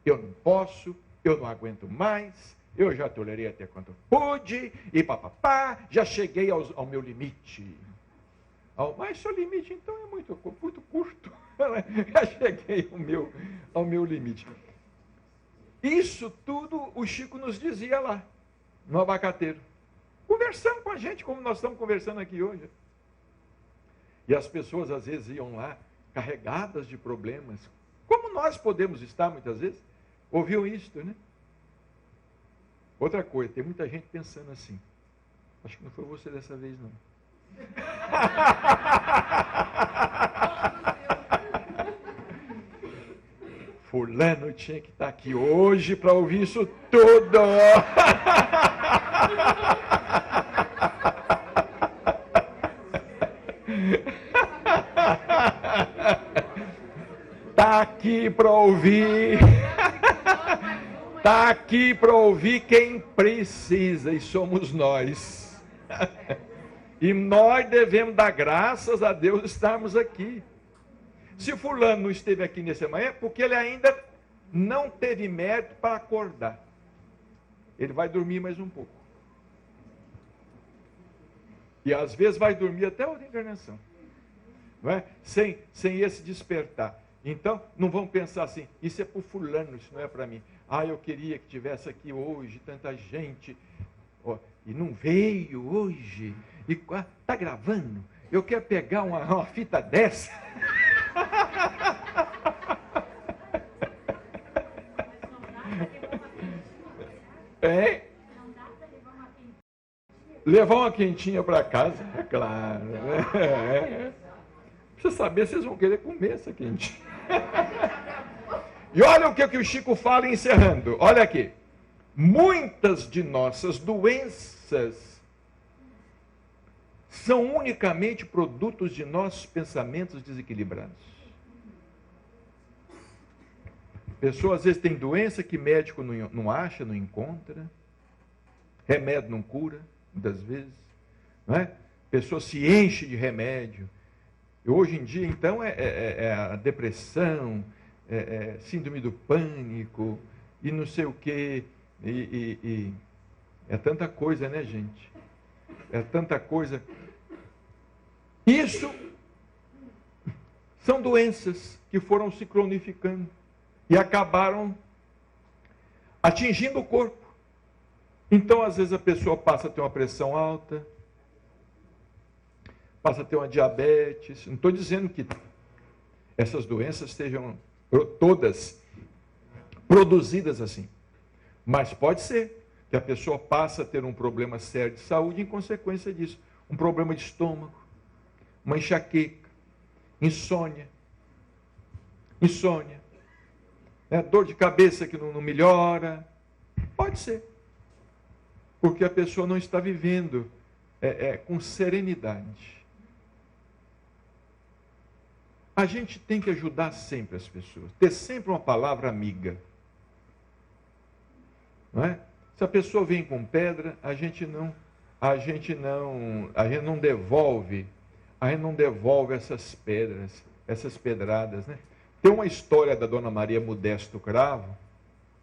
A: eu não posso, eu não aguento mais, eu já tolerei até quanto pude, e papapá, já cheguei ao meu limite. Mas seu limite então é muito curto. Já cheguei ao meu limite. Isso tudo o Chico nos dizia lá, no Abacateiro. Conversando com a gente, como nós estamos conversando aqui hoje. E as pessoas às vezes iam lá, carregadas de problemas, como nós podemos estar muitas vezes. Ouviu isto, né? Outra coisa, tem muita gente pensando assim. Acho que não foi você dessa vez, não. Fulano tinha que estar aqui hoje para ouvir isso tudo. Está aqui para ouvir. Está aqui para ouvir quem precisa, e somos nós. E nós devemos dar graças a Deus estarmos aqui. Se fulano não esteve aqui nessa manhã, é porque ele ainda não teve mérito para acordar. Ele vai dormir mais um pouco. E às vezes vai dormir até outra intervenção. Não é? Sem esse despertar. Então, não vão pensar assim, isso é para o fulano, isso não é para mim. Ah, eu queria que tivesse aqui hoje tanta gente, e não veio hoje, e está gravando, eu quero pegar uma fita dessa. É? Levar uma quentinha para casa, é claro. Precisa saber se vocês vão querer comer essa quentinha. E olha o que o Chico fala encerrando. Olha aqui. Muitas de nossas doenças são unicamente produtos de nossos pensamentos desequilibrados. Pessoas às vezes têm doença que médico não acha, não encontra. Remédio não cura, muitas vezes. Não é? Pessoa se enche de remédio. E hoje em dia, então, é a depressão, síndrome do pânico, e não sei o quê. E é tanta coisa, né, gente? É tanta coisa. Isso são doenças que foram se cronificando e acabaram atingindo o corpo. Então, às vezes, a pessoa passa a ter uma pressão alta, passa a ter uma diabetes. Não estou dizendo que essas doenças sejam todas produzidas assim. Mas pode ser que a pessoa passe a ter um problema sério de saúde em consequência disso. Um problema de estômago, uma enxaqueca, insônia, dor de cabeça que não melhora. Pode ser. Porque a pessoa não está vivendo com serenidade. A gente tem que ajudar sempre as pessoas, ter sempre uma palavra amiga. Não é? Se a pessoa vem com pedra, a gente não devolve essas pedras, essas pedradas, né? Tem uma história da Dona Maria Modesto Cravo,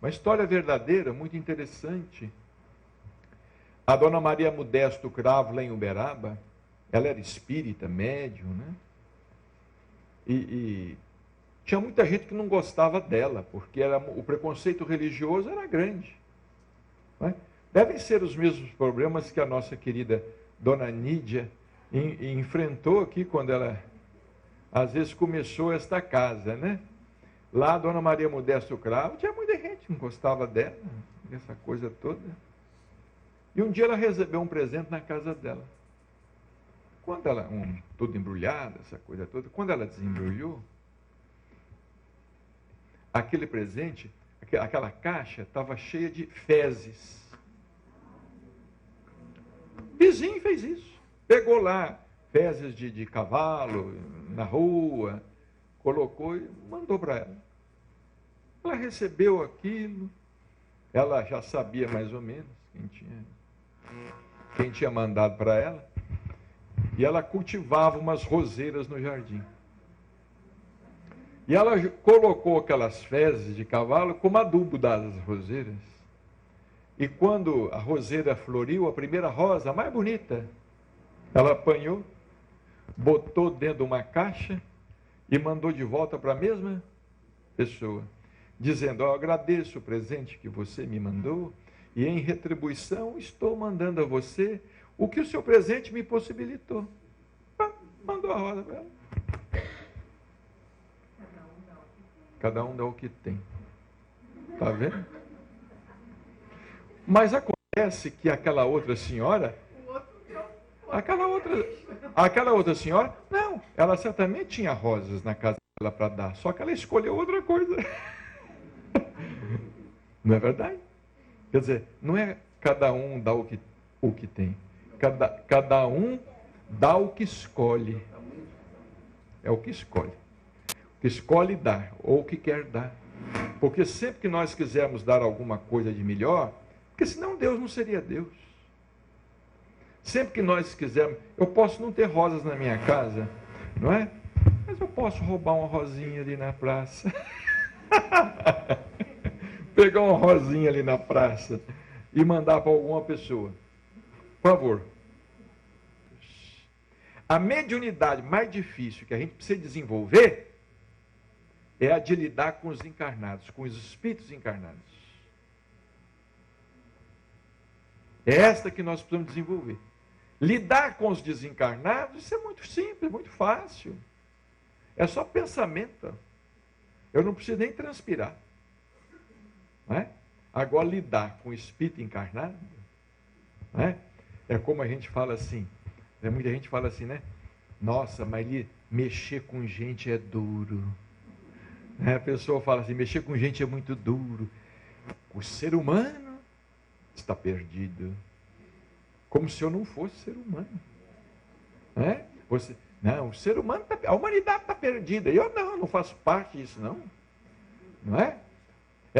A: uma história verdadeira, muito interessante. A Dona Maria Modesto Cravo, lá em Uberaba, ela era espírita, médium, né? E tinha muita gente que não gostava dela, porque o preconceito religioso era grande. Não é? Devem ser os mesmos problemas que a nossa querida Dona Nídia enfrentou aqui quando ela às vezes começou esta casa, né? Lá, a Dona Maria Modesto Cravo, tinha muita gente que não gostava dela, essa coisa toda. E um dia ela recebeu um presente na casa dela. Quando ela, tudo embrulhado, essa coisa toda, quando ela desembrulhou, aquele presente, aquela caixa estava cheia de fezes. O vizinho fez isso. Pegou lá fezes de cavalo na rua, colocou e mandou para ela. Ela recebeu aquilo, ela já sabia mais ou menos quem tinha mandado para ela, e ela cultivava umas roseiras no jardim. E ela colocou aquelas fezes de cavalo como adubo das roseiras. E quando a roseira floriu, a primeira rosa, a mais bonita, ela apanhou, botou dentro de uma caixa e mandou de volta para a mesma pessoa, dizendo: eu agradeço o presente que você me mandou e em retribuição estou mandando a você o que o seu presente me possibilitou. Mandou a rosa para ela. Cada um dá o que tem. Está vendo? Mas acontece que aquela outra senhora, aquela outra senhora, não, ela certamente tinha rosas na casa dela para dar, só que ela escolheu outra coisa. Não é verdade? Quer dizer, não é cada um dá o que tem. Cada um dá o que escolhe. É o que escolhe. O que escolhe dar, ou o que quer dar. Porque sempre que nós quisermos dar alguma coisa de melhor, porque senão Deus não seria Deus. Sempre que nós quisermos, eu posso não ter rosas na minha casa, não é? Mas eu posso roubar uma rosinha ali na praça. Pegar uma rosinha ali na praça e mandar para alguma pessoa. Por favor. A mediunidade mais difícil que a gente precisa desenvolver é a de lidar com os encarnados, com os espíritos encarnados. É esta que nós precisamos desenvolver. Lidar com os desencarnados, isso é muito simples, muito fácil. É só pensamento. Eu não preciso nem transpirar. Não é? Agora, lidar com o espírito encarnado, não é? É como a gente fala assim, muita gente fala assim, né? Nossa, mas mexer com gente é duro. A pessoa fala assim, mexer com gente é muito duro. O ser humano está perdido. Como se eu não fosse ser humano. Não é? Não, o ser humano, a humanidade está perdida. Eu não faço parte disso, não. Não é?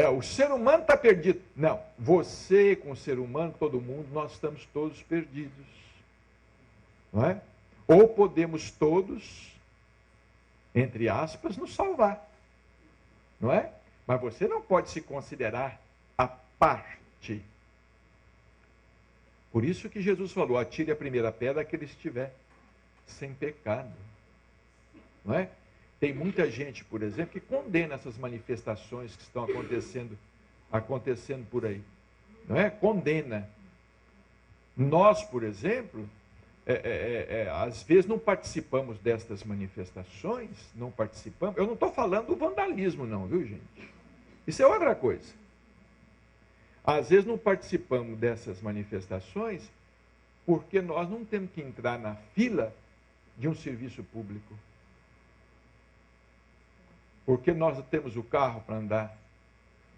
A: O ser humano está perdido. Não, você com o ser humano, todo mundo, nós estamos todos perdidos. Não é? Ou podemos todos, entre aspas, nos salvar. Não é? Mas você não pode se considerar a parte. Por isso que Jesus falou, atire a primeira pedra aquele que estiver sem pecado. Não é? Tem muita gente, por exemplo, que condena essas manifestações que estão acontecendo por aí. Não é? Condena. Nós, por exemplo, às vezes não participamos destas manifestações, não participamos. Eu não estou falando do vandalismo, não, viu, gente? Isso é outra coisa. Às vezes não participamos dessas manifestações porque nós não temos que entrar na fila de um serviço público. Porque nós temos o carro para andar,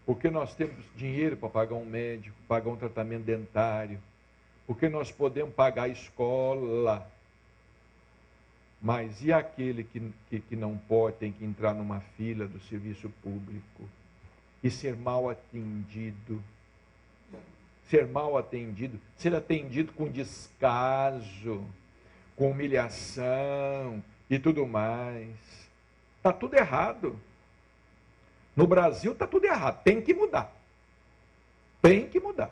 A: porque nós temos dinheiro para pagar um médico, pagar um tratamento dentário, porque nós podemos pagar a escola. Mas e aquele que não pode, tem que entrar numa fila do serviço público e ser mal atendido? Ser mal atendido, ser atendido com descaso, com humilhação e tudo mais. Está tudo errado. No Brasil está tudo errado. Tem que mudar. Tem que mudar.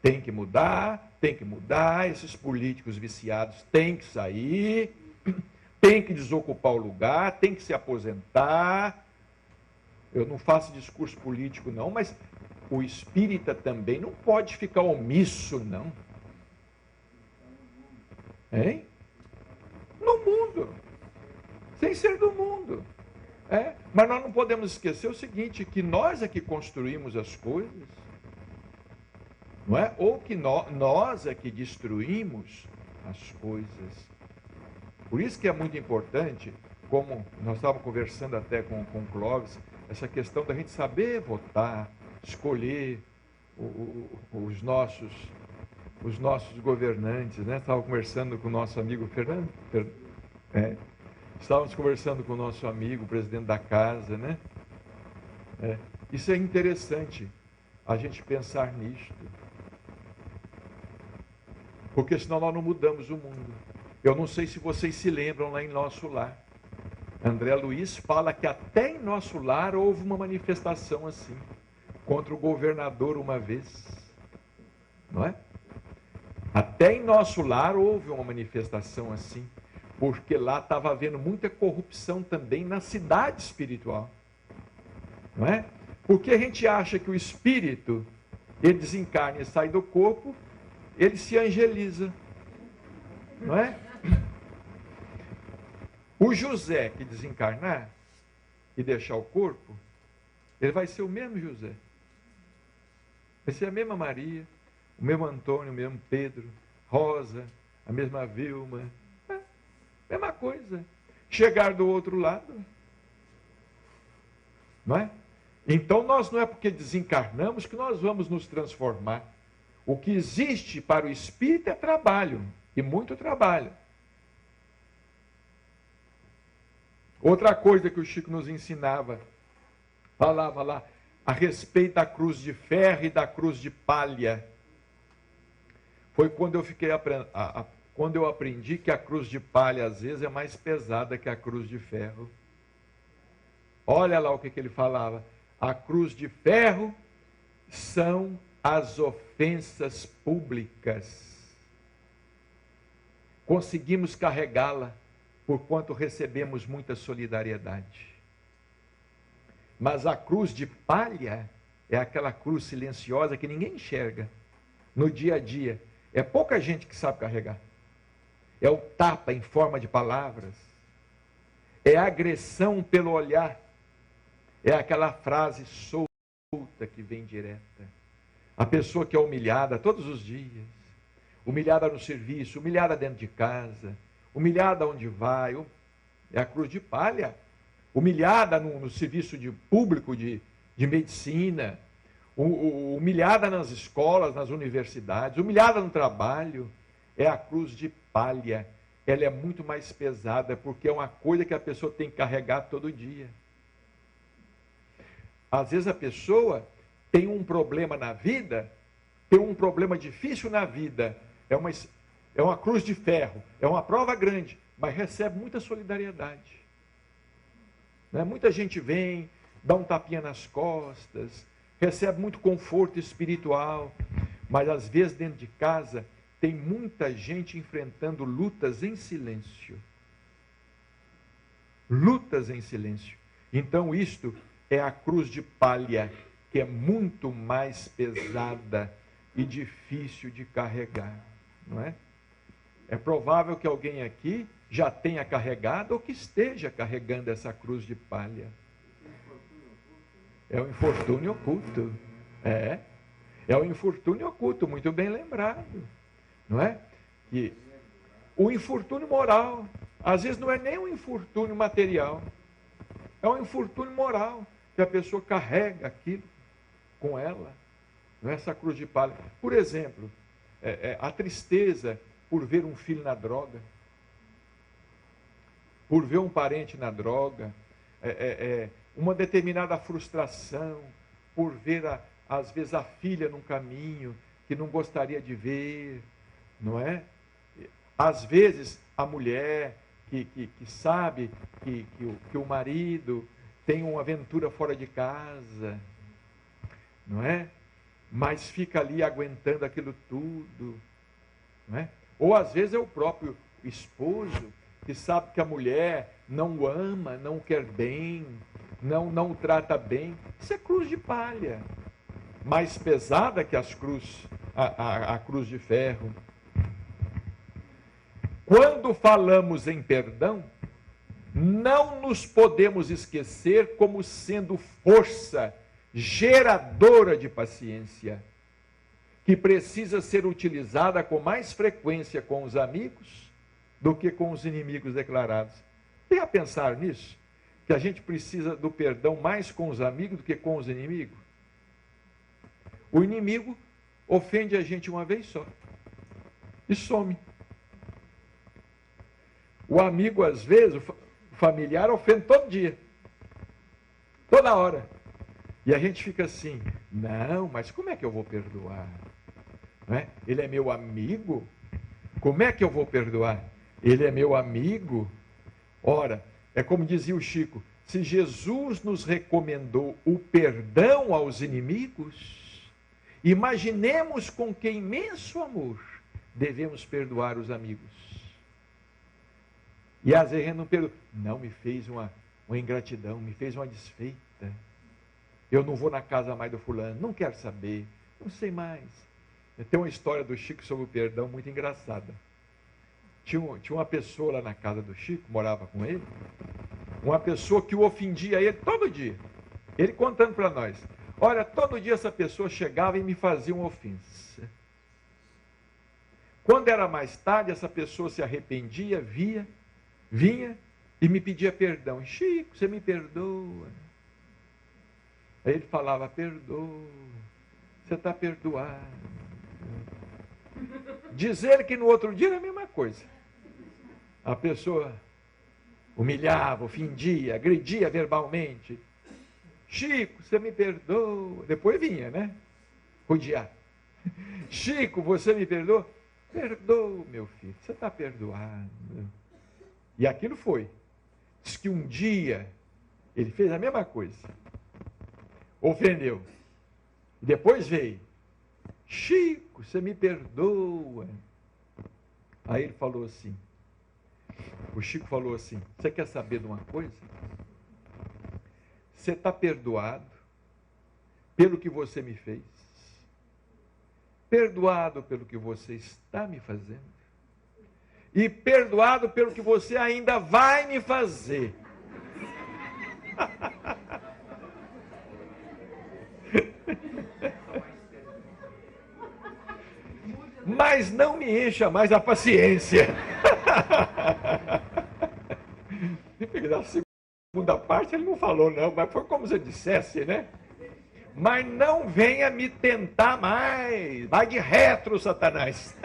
A: Tem que mudar, tem que mudar. Esses políticos viciados têm que sair, tem que desocupar o lugar, tem que se aposentar. Eu não faço discurso político, não, mas o espírita também não pode ficar omisso, não. Hein? No mundo. Sem ser do mundo. Mas nós não podemos esquecer o seguinte, que nós é que construímos as coisas, não é? Ou que nós é que destruímos as coisas. Por isso que é muito importante, como nós estávamos conversando até com o Clóvis, essa questão da gente saber votar, escolher os nossos governantes, né? Estava conversando com o nosso amigo Fernando, estávamos conversando com o nosso amigo, o presidente da casa, né? Isso é interessante, a gente pensar nisto. Porque senão nós não mudamos o mundo. Eu não sei se vocês se lembram lá em nosso lar. André Luiz fala que até em nosso lar houve uma manifestação assim, contra o governador uma vez. Não é? Até em nosso lar houve uma manifestação assim, porque lá estava havendo muita corrupção também na cidade espiritual. Não é? Porque a gente acha que o espírito, ele desencarna e sai do corpo, ele se angeliza. Não é? O José que desencarnar e deixar o corpo, ele vai ser o mesmo José. Vai ser a mesma Maria, o mesmo Antônio, o mesmo Pedro, Rosa, a mesma Vilma. Mesma coisa. Chegar do outro lado. Não é? Então nós não é porque desencarnamos que nós vamos nos transformar. O que existe para o espírito é trabalho, e muito trabalho. Outra coisa que o Chico nos ensinava, falava lá, a respeito da cruz de ferro e da cruz de palha. Foi quando eu aprendi que a cruz de palha às vezes é mais pesada que a cruz de ferro. Olha lá o que ele falava. A cruz de ferro são as ofensas públicas. Conseguimos carregá-la, porquanto recebemos muita solidariedade. Mas a cruz de palha é aquela cruz silenciosa que ninguém enxerga no dia a dia. É pouca gente que sabe carregar. É o tapa em forma de palavras. É a agressão pelo olhar. É aquela frase solta que vem direta. A pessoa que é humilhada todos os dias. Humilhada no serviço, humilhada dentro de casa, humilhada onde vai, é a cruz de palha, humilhada no serviço público de medicina, humilhada nas escolas, nas universidades, humilhada no trabalho, é a cruz de palha. Ela é muito mais pesada, porque é uma coisa que a pessoa tem que carregar todo dia. Às vezes a pessoa tem um problema na vida, tem um problema difícil na vida, é uma cruz de ferro, é uma prova grande, mas recebe muita solidariedade. Né? Muita gente vem, dá um tapinha nas costas, recebe muito conforto espiritual, mas às vezes dentro de casa tem muita gente enfrentando lutas em silêncio. Lutas em silêncio. Então isto é a cruz de palha, que é muito mais pesada e difícil de carregar. Não é? É provável que alguém aqui já tenha carregado ou que esteja carregando essa cruz de palha. É o infortúnio oculto. É o infortúnio oculto, muito bem lembrado. Não é? Que o infortúnio moral, às vezes não é nem um infortúnio material, é um infortúnio moral, que a pessoa carrega aquilo com ela. Não é essa cruz de palha. Por exemplo, a tristeza por ver um filho na droga, por ver um parente na droga, uma determinada frustração, por ver, às vezes, a filha num caminho que não gostaria de ver, não é? Às vezes, a mulher que sabe que o marido tem uma aventura fora de casa, não é? Mas fica ali aguentando aquilo tudo, não é? Ou às vezes é o próprio esposo que sabe que a mulher não o ama, não o quer bem, não o trata bem. Isso é cruz de palha, mais pesada que a cruz de ferro. Quando falamos em perdão, não nos podemos esquecer como sendo força geradora de paciência, que precisa ser utilizada com mais frequência com os amigos do que com os inimigos declarados. Tem a pensar nisso? Que a gente precisa do perdão mais com os amigos do que com os inimigos? O inimigo ofende a gente uma vez só e some. O amigo, às vezes, o familiar ofende todo dia, toda hora. E a gente fica assim, não, mas como é que eu vou perdoar? Não é? Ele é meu amigo? Como é que eu vou perdoar? Ele é meu amigo? Ora, é como dizia o Chico, se Jesus nos recomendou o perdão aos inimigos, imaginemos com que imenso amor devemos perdoar os amigos. E às vezes não perdoa. Não, me fez uma ingratidão, me fez uma desfeita. Eu não vou na casa mais do fulano, não quero saber, não sei mais. Tem uma história do Chico sobre o perdão muito engraçada. Tinha uma pessoa lá na casa do Chico, morava com ele, uma pessoa que o ofendia ele todo dia. Ele contando para nós, olha, todo dia essa pessoa chegava e me fazia uma ofensa. Quando era mais tarde, essa pessoa se arrependia, vinha e me pedia perdão. Chico, você me perdoa? Aí ele falava, perdoa, você está perdoado. Dizer que no outro dia era a mesma coisa. A pessoa humilhava, ofendia, agredia verbalmente. Chico, você me perdoa. Depois vinha, né? Rodear. Chico, você me perdoa? Perdoa, meu filho, você está perdoado. E aquilo foi. Diz que um dia ele fez a mesma coisa. Ofendeu. Depois veio. Chico, você me perdoa. Aí ele falou assim. O Chico falou assim, você quer saber de uma coisa? Você está perdoado pelo que você me fez. Perdoado pelo que você está me fazendo. E perdoado pelo que você ainda vai me fazer. Mas não me encha mais a paciência. Na segunda parte ele não falou não, mas foi como se eu dissesse, né? Mas não venha me tentar mais. Vai de retro, Satanás.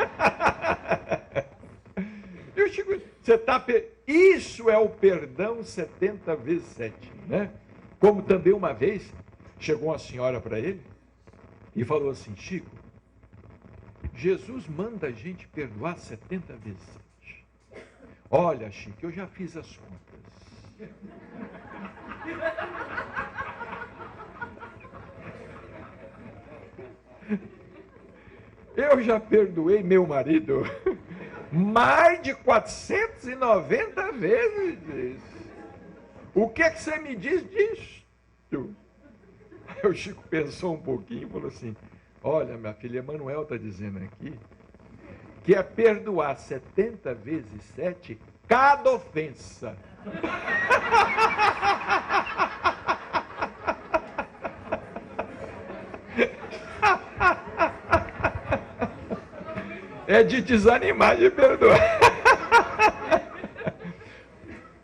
A: Eu digo, isso é o perdão 70 vezes 7, né? Como também uma vez chegou uma senhora para ele e falou assim, Chico, Jesus manda a gente perdoar 70 vezes 7. Olha, Chico, eu já fiz as contas. Eu já perdoei meu marido mais de 490 vezes. O que é que você me diz disso? Aí o Chico pensou um pouquinho e falou assim, olha, minha filha, Emanuel está dizendo aqui que é perdoar 70 vezes 7 cada ofensa. É de desanimar de perdoar.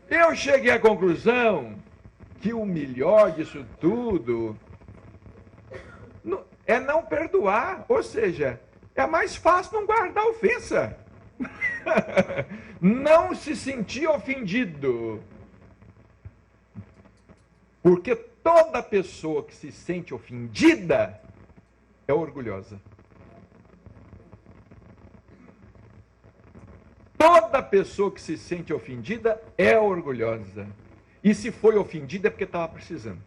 A: Eu cheguei à conclusão que o melhor disso tudo é não perdoar, ou seja, é mais fácil não guardar ofensa. Não se sentir ofendido. Porque toda pessoa que se sente ofendida é orgulhosa. Toda pessoa que se sente ofendida é orgulhosa. E se foi ofendida é porque estava precisando.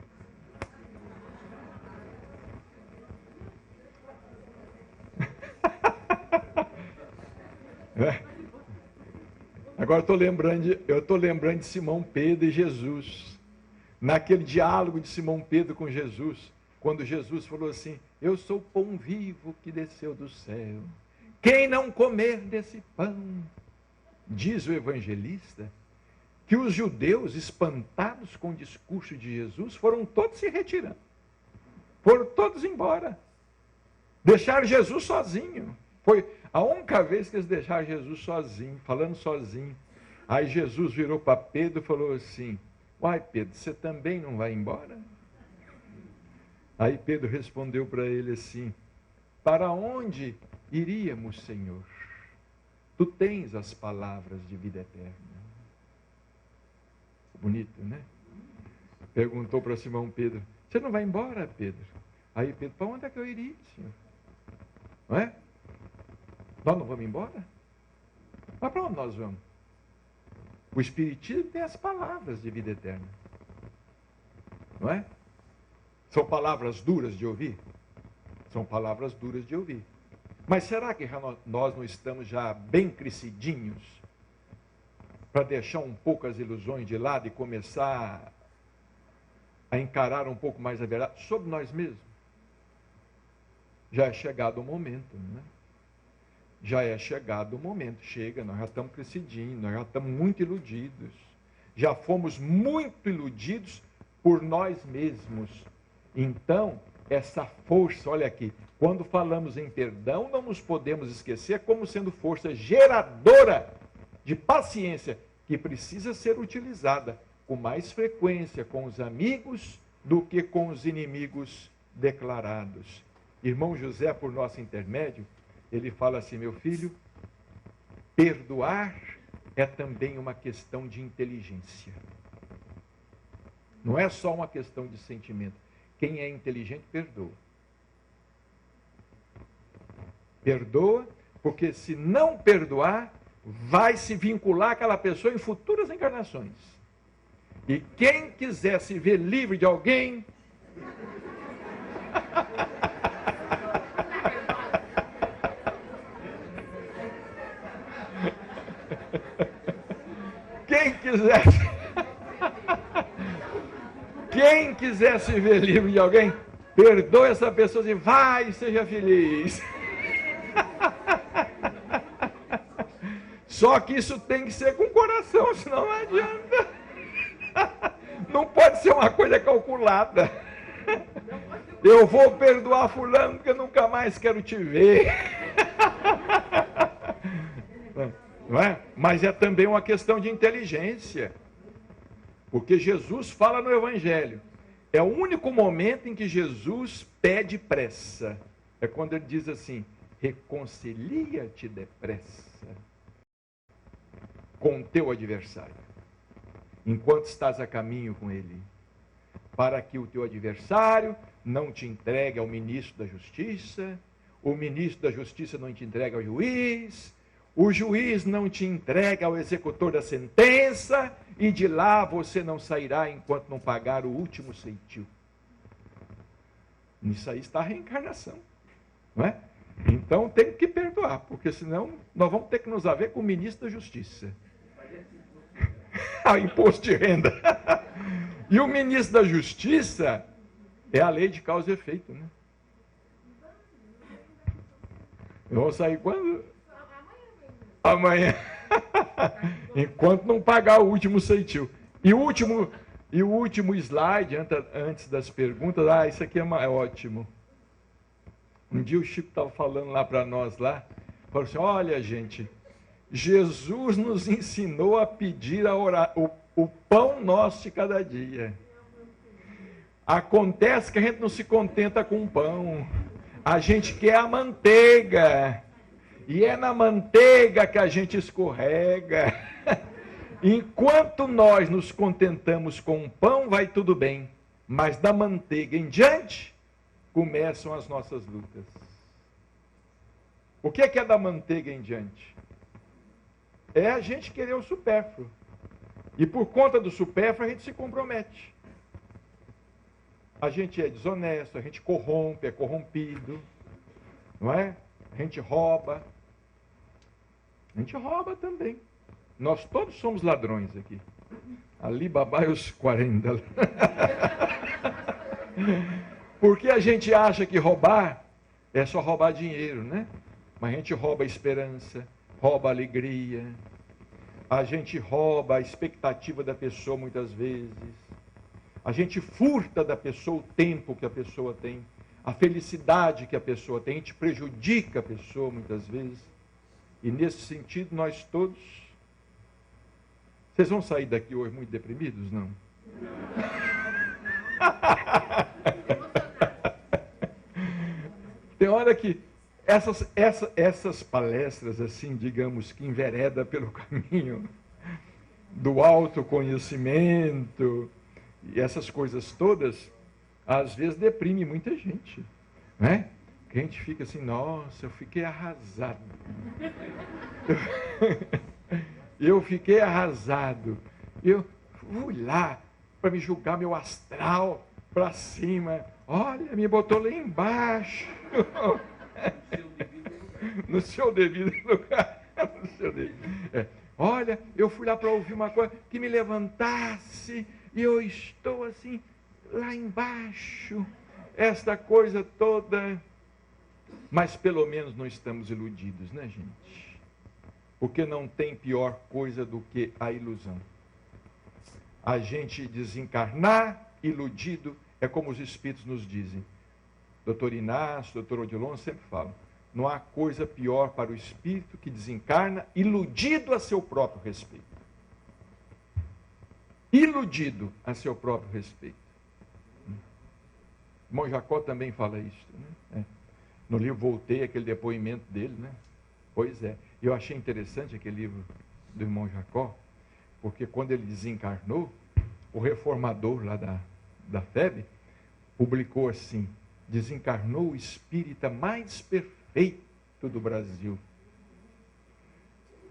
A: Agora eu estou lembrando de Simão Pedro e Jesus. Naquele diálogo de Simão Pedro com Jesus, quando Jesus falou assim, eu sou o pão vivo que desceu do céu. Quem não comer desse pão, diz o evangelista, que os judeus, espantados com o discurso de Jesus, foram todos se retirando. Foram todos embora. Deixaram Jesus sozinho. Foi a única vez que eles deixaram Jesus sozinho, falando sozinho. Aí Jesus virou para Pedro e falou assim: uai, Pedro, você também não vai embora? Aí Pedro respondeu para ele assim: para onde iríamos, Senhor? Tu tens as palavras de vida eterna. Bonito, né? Perguntou para Simão Pedro: você não vai embora, Pedro? Aí Pedro: para onde é que eu iria, Senhor? Não é? Nós não vamos embora? Mas para onde nós vamos? O Espiritismo tem as palavras de vida eterna. Não é? São palavras duras de ouvir? São palavras duras de ouvir. Mas será que nós não estamos já bem crescidinhos para deixar um pouco as ilusões de lado e começar a encarar um pouco mais a verdade sobre nós mesmos? Já é chegado o momento, né? Já é chegado o momento. Chega, nós já estamos crescidinhos, nós já estamos muito iludidos. Já fomos muito iludidos por nós mesmos. Então, essa força, olha aqui, quando falamos em perdão, não nos podemos esquecer como sendo força geradora de paciência, que precisa ser utilizada com mais frequência com os amigos do que com os inimigos declarados. Irmão José, por nosso intermédio, ele fala assim: meu filho, perdoar é também uma questão de inteligência. Não é só uma questão de sentimento. Quem é inteligente, perdoa. Perdoa, porque se não perdoar, vai se vincular àquela pessoa em futuras encarnações. E quem quiser se ver livre de alguém... Quem quiser se ver livre de alguém, perdoe essa pessoa e vai, seja feliz. Só que isso tem que ser com o coração, senão não adianta. Não pode ser uma coisa calculada. Eu vou perdoar fulano porque eu nunca mais quero te ver. Não é? Mas é também uma questão de inteligência. Porque Jesus fala no Evangelho. É o único momento em que Jesus pede pressa. É quando ele diz assim: reconcilia-te depressa com o teu adversário, enquanto estás a caminho com ele, para que o teu adversário não te entregue ao ministro da Justiça, o ministro da Justiça não te entregue ao juiz, o juiz não te entrega ao executor da sentença, e de lá você não sairá enquanto não pagar o último ceitil. Nisso aí está a reencarnação, não é? Então tem que perdoar, porque senão nós vamos ter que nos haver com o ministro da Justiça. Imposto de renda. E o ministro da Justiça é a lei de causa e efeito, né? Eu vou sair quando? Amanhã. Enquanto não pagar o último ceitil. E o último slide, antes das perguntas, isso aqui é ótimo. Um dia o Chico estava falando lá para nós lá, falou assim: olha, gente, Jesus nos ensinou a pedir o pão nosso de cada dia. Acontece que a gente não se contenta com o pão, a gente quer a manteiga, e é na manteiga que a gente escorrega. Enquanto nós nos contentamos com o pão, vai tudo bem, mas da manteiga em diante começam as nossas lutas. O que é da manteiga em diante? É a gente querer o supérfluo. E por conta do supérfluo a gente se compromete. A gente é desonesto, a gente corrompe, é corrompido, não é? A gente rouba. A gente rouba também. Nós todos somos ladrões aqui. Ali Babá e os 40. Porque a gente acha que roubar é só roubar dinheiro, né? Mas a gente rouba a esperança, rouba a alegria. A gente rouba a expectativa da pessoa muitas vezes. A gente furta da pessoa o tempo que a pessoa tem, a felicidade que a pessoa tem, a gente prejudica a pessoa muitas vezes. E nesse sentido, nós todos... Vocês vão sair daqui hoje muito deprimidos, não? Tem hora que essas palestras, assim, digamos, que envereda pelo caminho do autoconhecimento e essas coisas todas, às vezes deprime muita gente, né? Que a gente fica assim, nossa, eu fiquei arrasado. Eu fiquei arrasado. Eu fui lá para me julgar meu astral para cima. Olha, me botou lá embaixo. No seu devido lugar. No seu devido. Olha, eu fui lá para ouvir uma coisa que me levantasse e eu estou assim, lá embaixo. Esta coisa toda. Mas pelo menos não estamos iludidos, né, gente? Porque não tem pior coisa do que a ilusão. A gente desencarnar iludido é como os espíritos nos dizem. Doutor Inácio, doutor Odilon sempre falam. Não há coisa pior para o espírito que desencarna iludido a seu próprio respeito. Iludido a seu próprio respeito. O irmão Jacó também fala isso, né? No livro Voltei, aquele depoimento dele, né? Pois é. Eu achei interessante aquele livro do irmão Jacó, porque quando ele desencarnou, o reformador lá da FEB publicou assim: desencarnou o espírita mais perfeito do Brasil.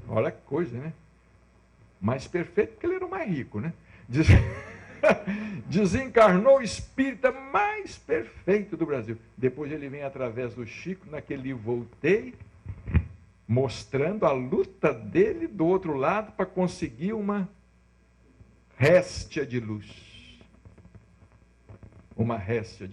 A: Olha que coisa, né? Mais perfeito porque ele era o mais rico, né? Desencarnou o espírita mais perfeito do Brasil. Depois ele vem através do Chico, naquele livro Voltei, mostrando a luta dele do outro lado para conseguir uma réstia de luz. Uma réstia de luz.